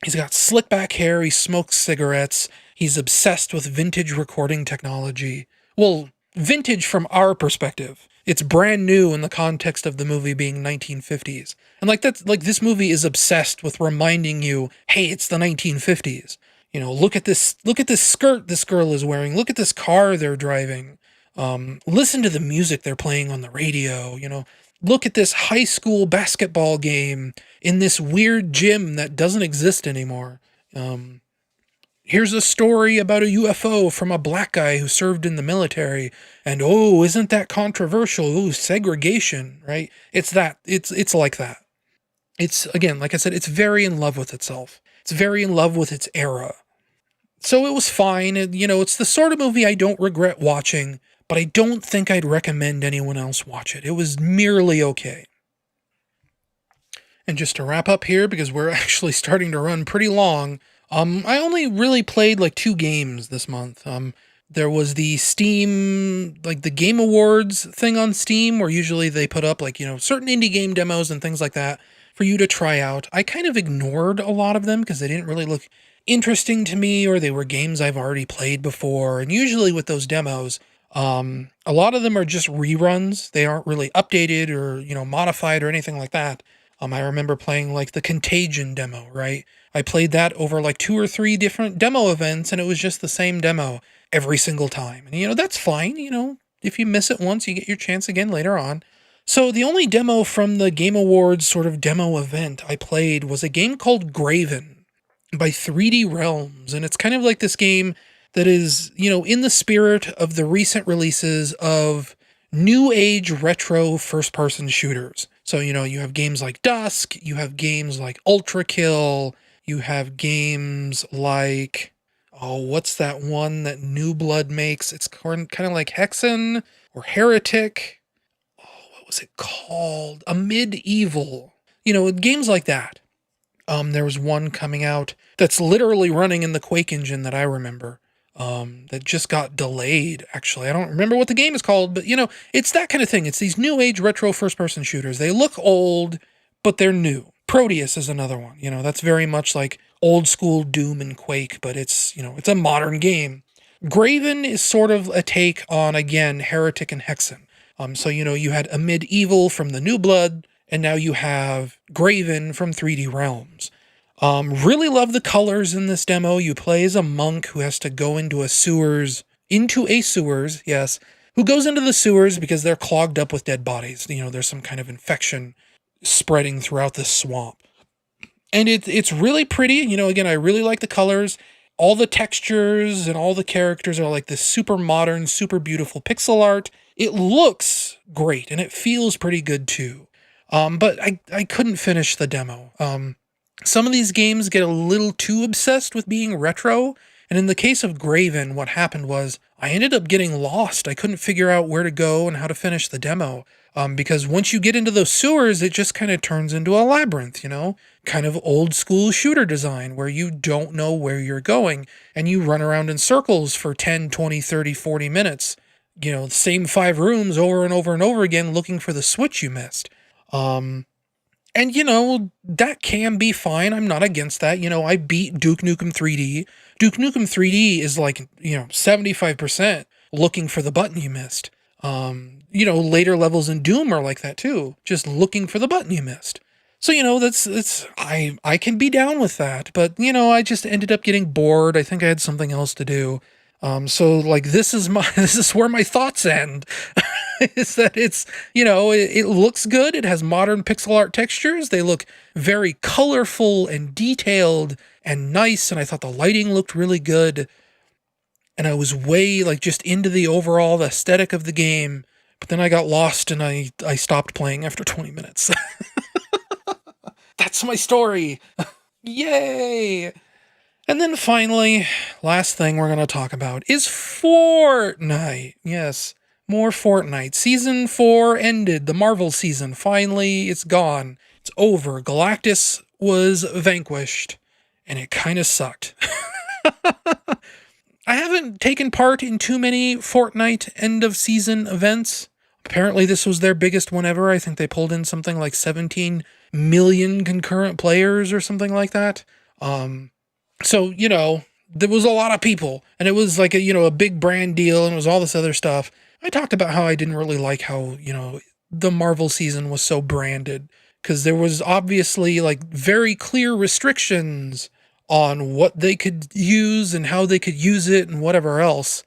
He's got slick back hair. He smokes cigarettes. He's obsessed with vintage recording technology. Well, vintage from our perspective. It's brand new in the context of the movie being 1950s. And like that's like, this movie is obsessed with reminding you, hey, it's the 1950s. Look at this skirt this girl is wearing. Look at this car they're driving. Listen to the music they're playing on the radio. Look at this high school basketball game in this weird gym that doesn't exist anymore. Here's a story about a UFO from a black guy who served in the military. And isn't that controversial? Segregation, right? It's like that. It's, again, like I said, it's very in love with itself. It's very in love with its era. So it was fine. And, it's the sort of movie I don't regret watching, but I don't think I'd recommend anyone else watch it. It was merely okay. And just to wrap up here, because we're actually starting to run pretty long, I only really played like 2 games this month. There was the Steam, like the Game Awards thing on Steam, where usually they put up like, certain indie game demos and things like that for you to try out. I kind of ignored a lot of them because they didn't really look interesting to me, or they were games I've already played before. And usually with those demos, a lot of them are just reruns. They aren't really updated or, modified or anything like that. I remember playing like the Contagion demo, right? I played that over like 2 or 3 different demo events, and it was just the same demo every single time. And, that's fine. If you miss it once, you get your chance again later on. So the only demo from the Game Awards sort of demo event I played was a game called Graven by 3D Realms. And it's kind of like this game that is, in the spirit of the recent releases of new age retro first-person shooters. So, you have games like Dusk, you have games like Ultra Kill, you have games like, what's that one that New Blood makes? It's kind of like Hexen or Heretic. What was it called? A Medieval. Games like that. There was one coming out that's literally running in the Quake engine that I remember. That just got delayed, actually. I don't remember what the game is called, but it's that kind of thing. It's these new age retro first-person shooters. They look old, but they're new. Proteus is another one. That's very much like old school Doom and Quake, but it's a modern game. Graven is sort of a take on, again, Heretic and Hexen. So you had a medieval from the New Blood, and now you have Graven from 3D Realms. Really love the colors in this demo. You play as a monk who has to go into a sewers, yes, who goes into the sewers because they're clogged up with dead bodies. There's some kind of infection spreading throughout this swamp. And it's really pretty. Again, I really like the colors. All the textures and all the characters are like this super modern, super beautiful pixel art. It looks great and it feels pretty good too. But I couldn't finish the demo. Some of these games get a little too obsessed with being retro, and in the case of Graven, what happened was I ended up getting lost. I couldn't figure out where to go and how to finish the demo, because once you get into those sewers, it just kind of turns into a labyrinth, kind of old school shooter design where you don't know where you're going, and you run around in circles for 10, 20, 30, 40 minutes, the same 5 rooms over and over and over again looking for the switch you missed. And, that can be fine. I'm not against that. I beat Duke Nukem 3D. Duke Nukem 3D is like, 75% looking for the button you missed. Later levels in Doom are like that too. Just looking for the button you missed. So, I can be down with that. But, I just ended up getting bored. I think I had something else to do. So like this is where my thoughts end. Is that it's, it looks good. It has modern pixel art textures. They look very colorful and detailed and nice. And I thought the lighting looked really good. And I was way just into the overall aesthetic of the game. But then I got lost and I stopped playing after 20 minutes. That's my story. Yay. And then finally, last thing we're going to talk about is Fortnite. Yes, more Fortnite. Season 4 ended. The Marvel season. Finally, it's gone. It's over. Galactus was vanquished, and it kind of sucked. I haven't taken part in too many Fortnite end-of-season events. Apparently, this was their biggest one ever. I think they pulled in something like 17 million concurrent players or something like that. So, there was a lot of people, and it was like a big brand deal, and it was all this other stuff. I talked about how I didn't really like how, the Marvel season was so branded, because there was obviously very clear restrictions on what they could use and how they could use it and whatever else.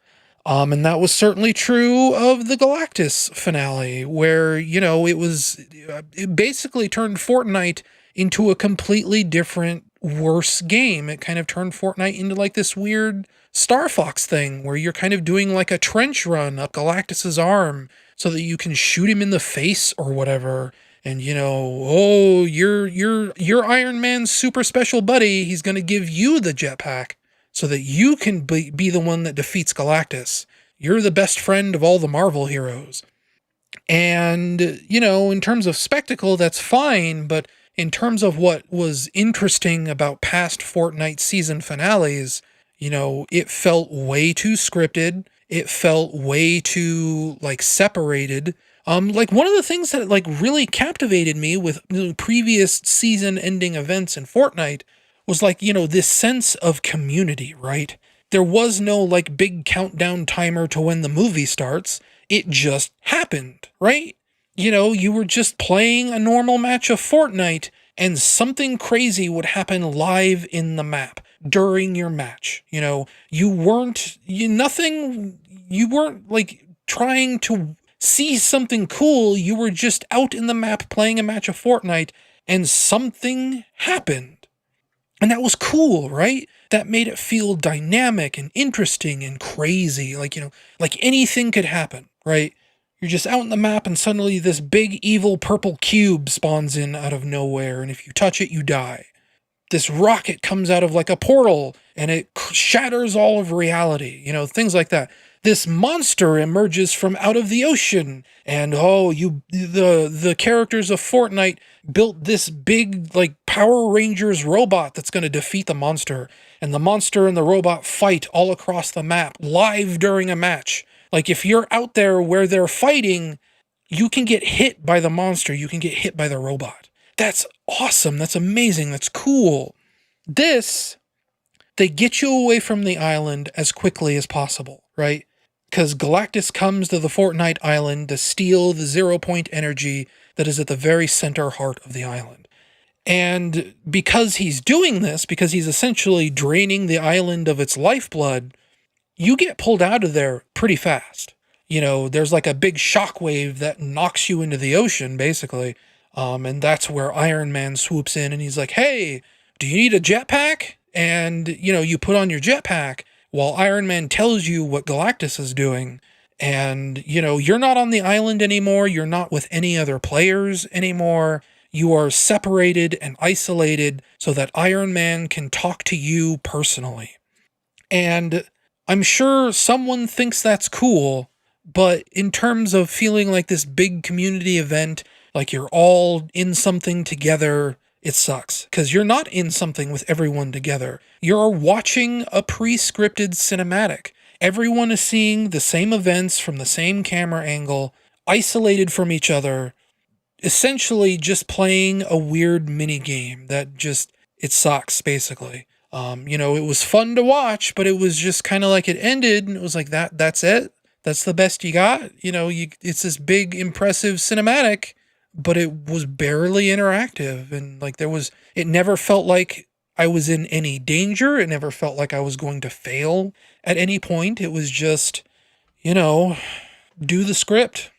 And that was certainly true of the Galactus finale, where, it basically turned Fortnite into a completely different, worse game. It kind of turned Fortnite into this weird Star Fox thing where you're kind of doing a trench run up Galactus's arm so that you can shoot him in the face or whatever. And you're Iron Man's super special buddy. He's going to give you the jetpack so that you can be the one that defeats Galactus. You're the best friend of all the Marvel heroes. And, in terms of spectacle, that's fine, but in terms of what was interesting about past Fortnite season finales, it felt way too scripted. It felt way too, separated. One of the things that, really captivated me with previous season-ending events in Fortnite was, this sense of community, right? There was no, big countdown timer to when the movie starts. It just happened, right? You were just playing a normal match of Fortnite, and something crazy would happen live in the map during your match. You weren't trying to see something cool. You were just out in the map playing a match of Fortnite, and something happened. And that was cool, right? That made it feel dynamic and interesting and crazy. Anything could happen, right? You're just out in the map and suddenly this big evil purple cube spawns in out of nowhere, and if you touch it, you die. This rocket comes out of a portal and it shatters all of reality, things like that. this monster emerges from out of the ocean, and the characters of Fortnite built this big like Power Rangers robot that's going to defeat the monster, and the monster and the robot fight all across the map live during a match. Like if you're out there where they're fighting, you can get hit by the monster, you can get hit by the robot. That's awesome, that's amazing, that's cool. They get you away from the island as quickly as possible, right? Because Galactus comes to the Fortnite island to steal the 0-point energy that is at the very center heart of the island. And because he's doing this, because he's essentially draining the island of its lifeblood, you get pulled out of there pretty fast. You know, there's like a big shockwave that knocks you into the ocean, basically. And that's where Iron Man swoops in and he's like, hey, do you need a jetpack? And, you know, you put on your jetpack while Iron Man tells you what Galactus is doing. And, you know, you're not on the island anymore. You're not with any other players anymore. You are separated and isolated so that Iron Man can talk to you personally. And I'm sure someone thinks that's cool, but in terms of feeling like this big community event, like you're all in something together, it sucks, because you're not in something with everyone together. You're watching a pre-scripted cinematic. Everyone is seeing the same events from the same camera angle, isolated from each other, essentially just playing a weird mini game that just, it sucks, basically. You know, it was fun to watch, but it was just kind of like it ended, and it was like, that's it? That's the best you got? You know, it's this big, impressive cinematic, but it was barely interactive, and like it never felt like I was in any danger. It never felt like I was going to fail at any point. It was just, you know, do the script,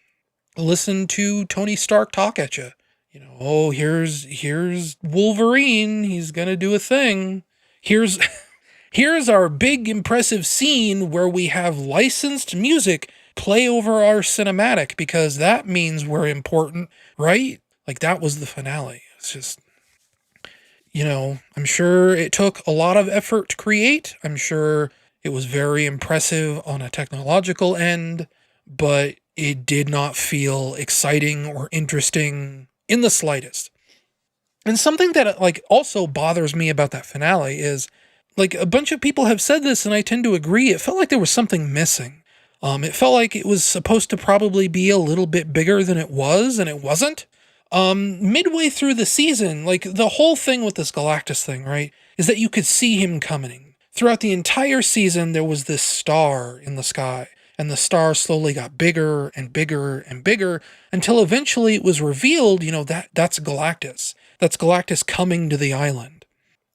listen to Tony Stark talk at you. You know, oh, here's Wolverine. He's going to do a thing. Here's our big impressive scene where we have licensed music play over our cinematic, because that means we're important, right? Like that was the finale. It's just, you know, I'm sure it took a lot of effort to create. I'm sure it was very impressive on a technological end, but it did not feel exciting or interesting in the slightest. And something that like also bothers me about that finale is, like, a bunch of people have said this and I tend to agree, it felt like there was something missing. It felt like it was supposed to probably be a little bit bigger than it was, and it wasn't. Midway through the season, like, the whole thing with this Galactus thing, right, is that you could see him coming. Throughout the entire season, there was this star in the sky, and the star slowly got bigger and bigger and bigger, until eventually it was revealed, you know, that's Galactus. That's Galactus coming to the island.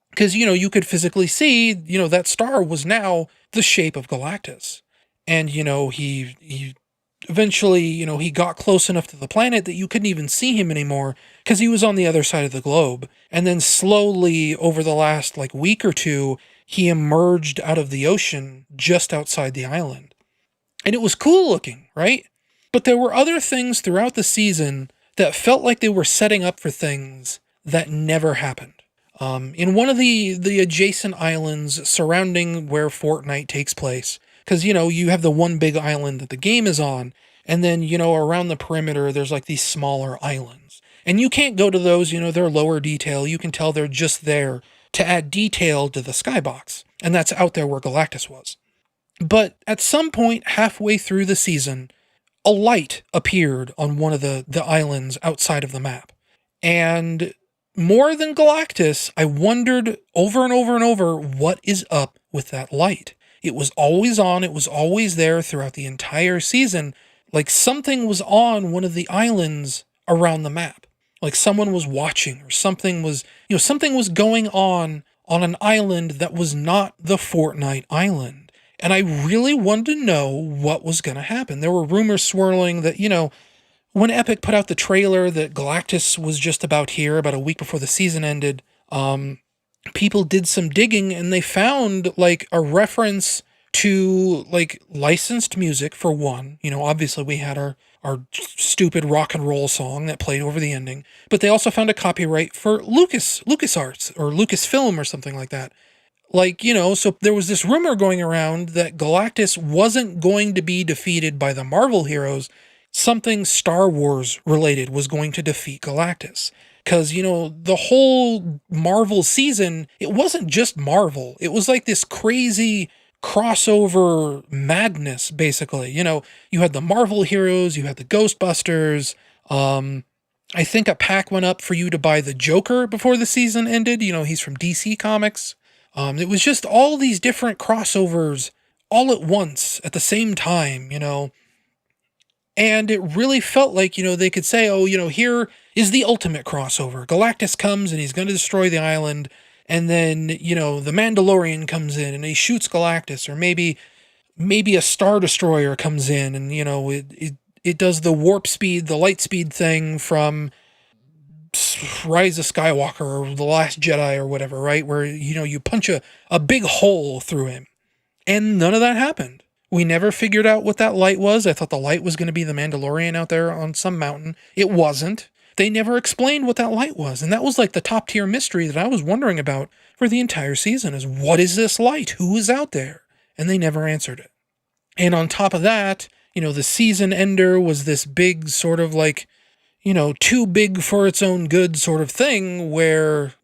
Because, you know, you could physically see, you know, that star was now the shape of Galactus. And, you know, he eventually, you know, he got close enough to the planet that you couldn't even see him anymore because he was on the other side of the globe. And then slowly over the last like week or two, he emerged out of the ocean just outside the island. And it was cool looking, right? But there were other things throughout the season that felt like they were setting up for things that never happened. In one of the adjacent islands surrounding where Fortnite takes place, because, you know, you have the one big island that the game is on, and then, you know, around the perimeter, there's like these smaller islands. And you can't go to those, you know, they're lower detail. You can tell they're just there to add detail to the skybox. And that's out there where Galactus was. But at some point halfway through the season, a light appeared on one of the islands outside of the map. And more than Galactus, I wondered over and over and over, what is up with that light? It was always on. It was always there throughout the entire season. Like something was on one of the islands around the map. Like someone was watching, or something was, you know, something was going on an island that was not the Fortnite island. And I really wanted to know what was going to happen. There were rumors swirling that, you know, when Epic put out the trailer that Galactus was just about here, about a week before the season ended, people did some digging and they found like a reference to like licensed music for one. You know, obviously we had our stupid rock and roll song that played over the ending, but they also found a copyright for LucasArts or Lucasfilm or something like that. Like, so there was this rumor going around that Galactus wasn't going to be defeated by the Marvel heroes. Something Star Wars related was going to defeat Galactus. Because, the whole Marvel season, it wasn't just Marvel. It was like this crazy crossover madness, basically. You had the Marvel heroes, you had the Ghostbusters. I think a pack went up for you to buy the Joker before the season ended. He's from DC Comics. It was just all these different crossovers all at once at the same time, and it really felt like, they could say, oh, here is the ultimate crossover. Galactus comes and he's going to destroy the island. And then, the Mandalorian comes in and he shoots Galactus, or maybe a Star Destroyer comes in and, it does the warp speed, the light speed thing from Rise of Skywalker or The Last Jedi or whatever, right? Where, you punch a big hole through him. And none of that happened. We never figured out what that light was. I thought the light was going to be the Mandalorian out there on some mountain. It wasn't. They never explained what that light was. And that was like the top tier mystery that I was wondering about for the entire season is, what is this light? Who is out there? And they never answered it. And on top of that, the season ender was this big sort of like, too big for its own good sort of thing where,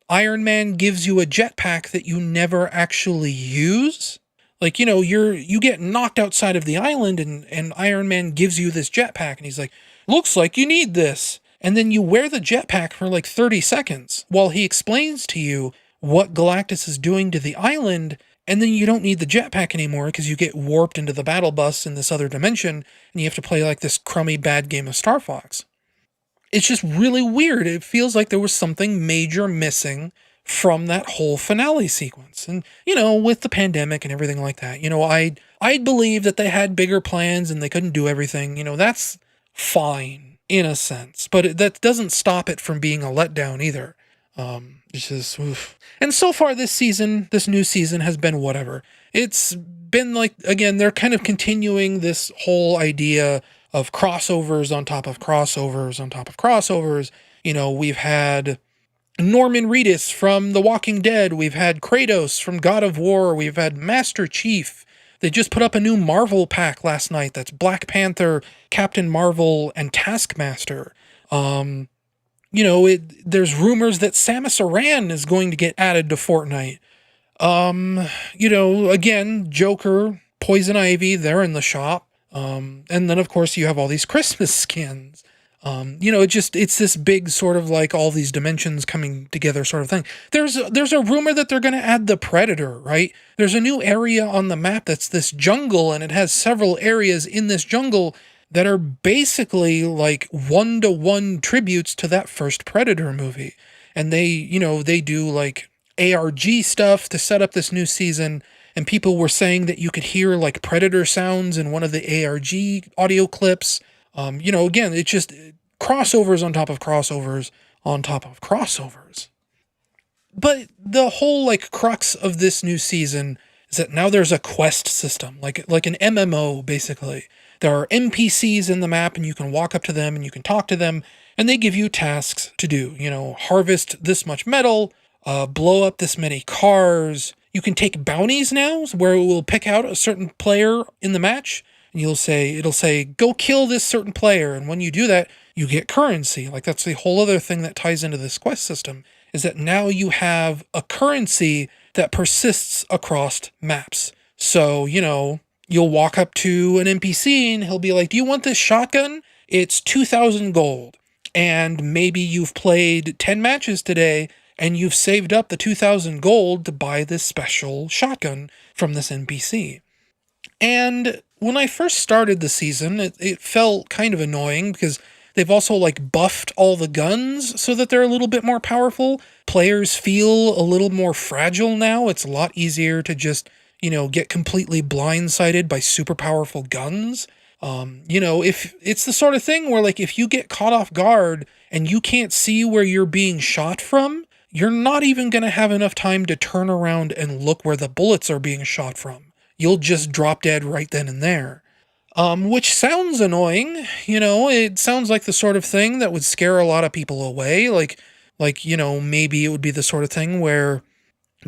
Iron Man gives you a jetpack that you never actually use. Like, you get knocked outside of the island and Iron Man gives you this jetpack and he's like, looks like you need this. And then you wear the jetpack for like 30 seconds while he explains to you what Galactus is doing to the island. And then you don't need the jetpack anymore because you get warped into the battle bus in this other dimension and you have to play like this crummy bad game of Star Fox. It's just really weird. It feels like there was something major missing from that whole finale sequence. And, with the pandemic and everything like that, I'd believe that they had bigger plans and they couldn't do everything. That's fine in a sense, but that doesn't stop it from being a letdown either. It's just, oof. And so far this new season has been whatever. It's been like, again, they're kind of continuing this whole idea of crossovers on top of crossovers on top of crossovers. We've had Norman Reedus from The Walking Dead. We've had Kratos from God of War. We've had Master Chief. They just put up a new Marvel pack last night. That's Black Panther, Captain Marvel, and Taskmaster. There's rumors that Samus Aran is going to get added to Fortnite. Again, Joker, Poison Ivy, they're in the shop. And then of course you have all these Christmas skins. It's this big sort of like all these dimensions coming together sort of thing. There's a rumor that they're going to add the Predator, right? There's a new area on the map that's this jungle, and it has several areas in this jungle that are basically like 1-to-1 tributes to that first Predator movie. And they do like ARG stuff to set up this new season. And people were saying that you could hear like Predator sounds in one of the ARG audio clips. Again, it's just crossovers on top of crossovers on top of crossovers. But the whole like crux of this new season is that now there's a quest system, like an MMO basically. There are NPCs in the map and you can walk up to them and you can talk to them and they give you tasks to do. Harvest this much metal, blow up this many cars. You can take bounties now where it will pick out a certain player in the match. It'll say, go kill this certain player. And when you do that, you get currency. Like that's the whole other thing that ties into this quest system is that now you have a currency that persists across maps. So, you'll walk up to an NPC and he'll be like, do you want this shotgun? It's 2,000 gold. And maybe you've played 10 matches today and you've saved up the 2,000 gold to buy this special shotgun from this NPC. And when I first started the season, it felt kind of annoying because they've also like buffed all the guns so that they're a little bit more powerful. Players feel a little more fragile now. It's a lot easier to just, get completely blindsided by super powerful guns. If it's the sort of thing where like if you get caught off guard and you can't see where you're being shot from, you're not even going to have enough time to turn around and look where the bullets are being shot from. You'll just drop dead right then and there. Which sounds annoying. It sounds like the sort of thing that would scare a lot of people away. Like, maybe it would be the sort of thing where,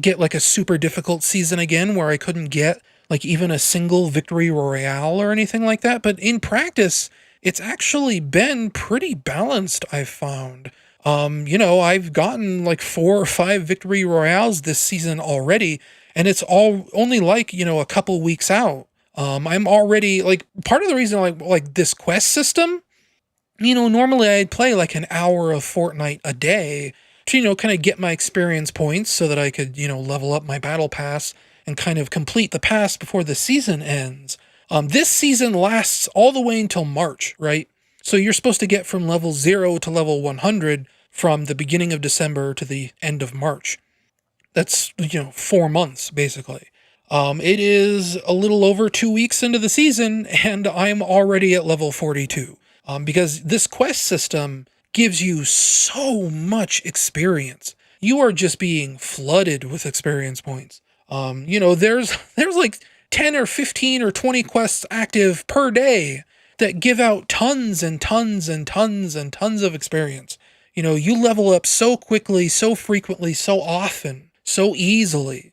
get like a super difficult season again where I couldn't get like even a single victory royale or anything like that. But in practice, it's actually been pretty balanced, I've found. I've gotten like 4 or 5 victory royales this season already, and it's all only like, a couple weeks out. I'm already like, part of the reason I like this quest system, normally I'd play like an hour of Fortnite a day to, kind of get my experience points so that I could, level up my battle pass and kind of complete the pass before the season ends. This season lasts all the way until March, right? So you're supposed to get from level 0 to level 100 from the beginning of December to the end of March. That's, 4 months, basically. It is a little over 2 weeks into the season, and I'm already at level 42. Because this quest system gives you so much experience. You are just being flooded with experience points. There's like 10 or 15 or 20 quests active per day that give out tons and tons and tons and tons of experience. You level up so quickly, so frequently, so often, so easily.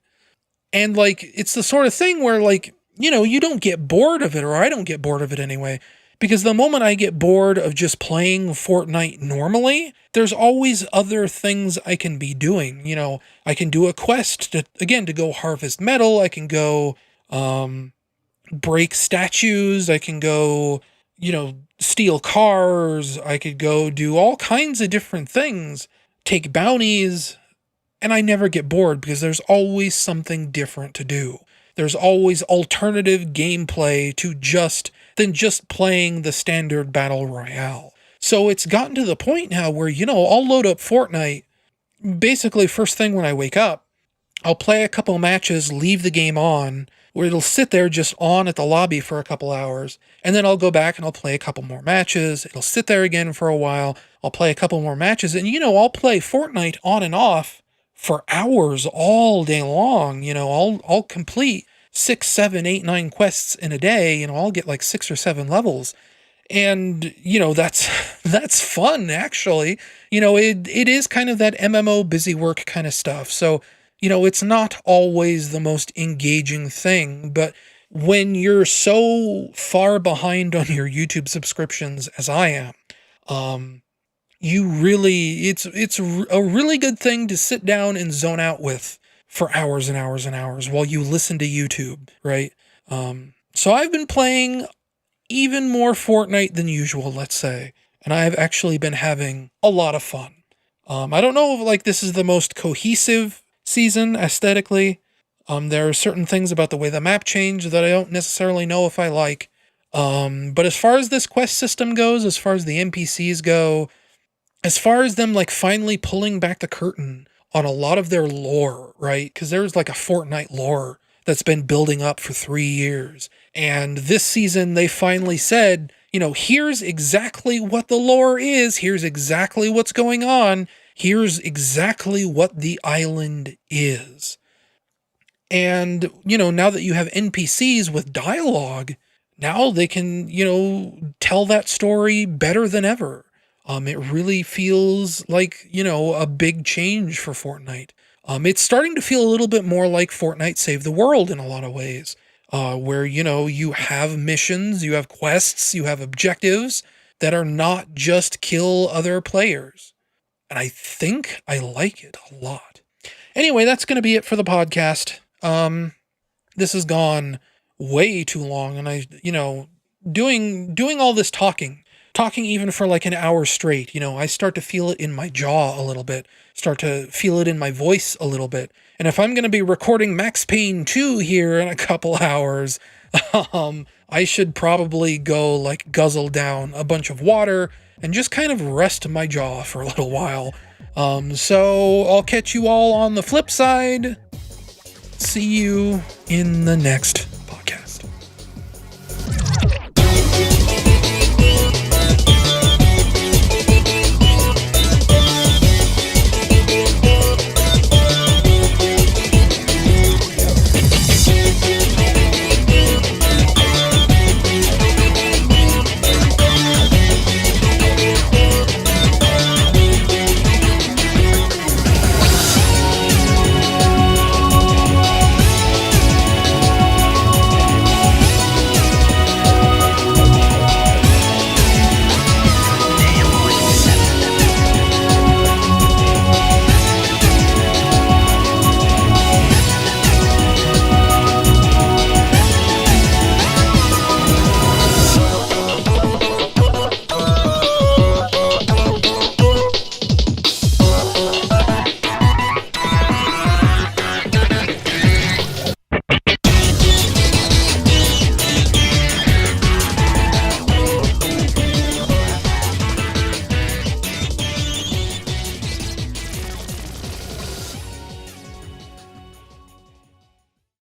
And like, it's the sort of thing where like, you don't get bored of it, or I don't get bored of it anyway. Because the moment I get bored of just playing Fortnite normally, there's always other things I can be doing. I can do a quest to go harvest metal. I can go break statues. I can go, steal cars. I could go do all kinds of different things, take bounties, and I never get bored because there's always something different to do. There's always alternative gameplay than just playing the standard battle royale. So it's gotten to the point now where, I'll load up Fortnite basically first thing when I wake up. I'll play a couple matches, leave the game on, where it'll sit there just on at the lobby for a couple hours. And then I'll go back and I'll play a couple more matches. It'll sit there again for a while. I'll play a couple more matches. And, I'll play Fortnite on and off for hours all day long. I'll complete 6, 7, 8, 9 quests in a day. I'll get like 6 or 7 levels. And, that's fun, actually. It is kind of that MMO busy work kind of stuff. So, it's not always the most engaging thing, but when you're so far behind on your YouTube subscriptions as I am, it's a really good thing to sit down and zone out with for hours and hours and hours while you listen to YouTube, right? So I've been playing even more Fortnite than usual, let's say, and I've actually been having a lot of fun. I don't know if like this is the most cohesive season aesthetically. There are certain things about the way the map changed that I don't necessarily know if I like. But as far as this quest system goes, as far as the NPCs go, as far as them like finally pulling back the curtain on a lot of their lore, right? Because there's like a Fortnite lore that's been building up for 3 years. And this season they finally said, here's exactly what the lore is. Here's exactly what's going on. Here's exactly what the island is. And, now that you have NPCs with dialogue, now they can, tell that story better than ever. It really feels like, a big change for Fortnite. It's starting to feel a little bit more like Fortnite Save the World in a lot of ways, where, you have missions, you have quests, you have objectives that are not just kill other players. And I think I like it a lot. Anyway, that's going to be it for the podcast. This has gone way too long, and doing all this talking even for like an hour straight, I start to feel it in my jaw a little bit, start to feel it in my voice a little bit. And if I'm going to be recording Max Payne 2 here in a couple hours, I should probably go like guzzle down a bunch of water and just kind of rest my jaw for a little while. So I'll catch you all on the flip side. See you in the next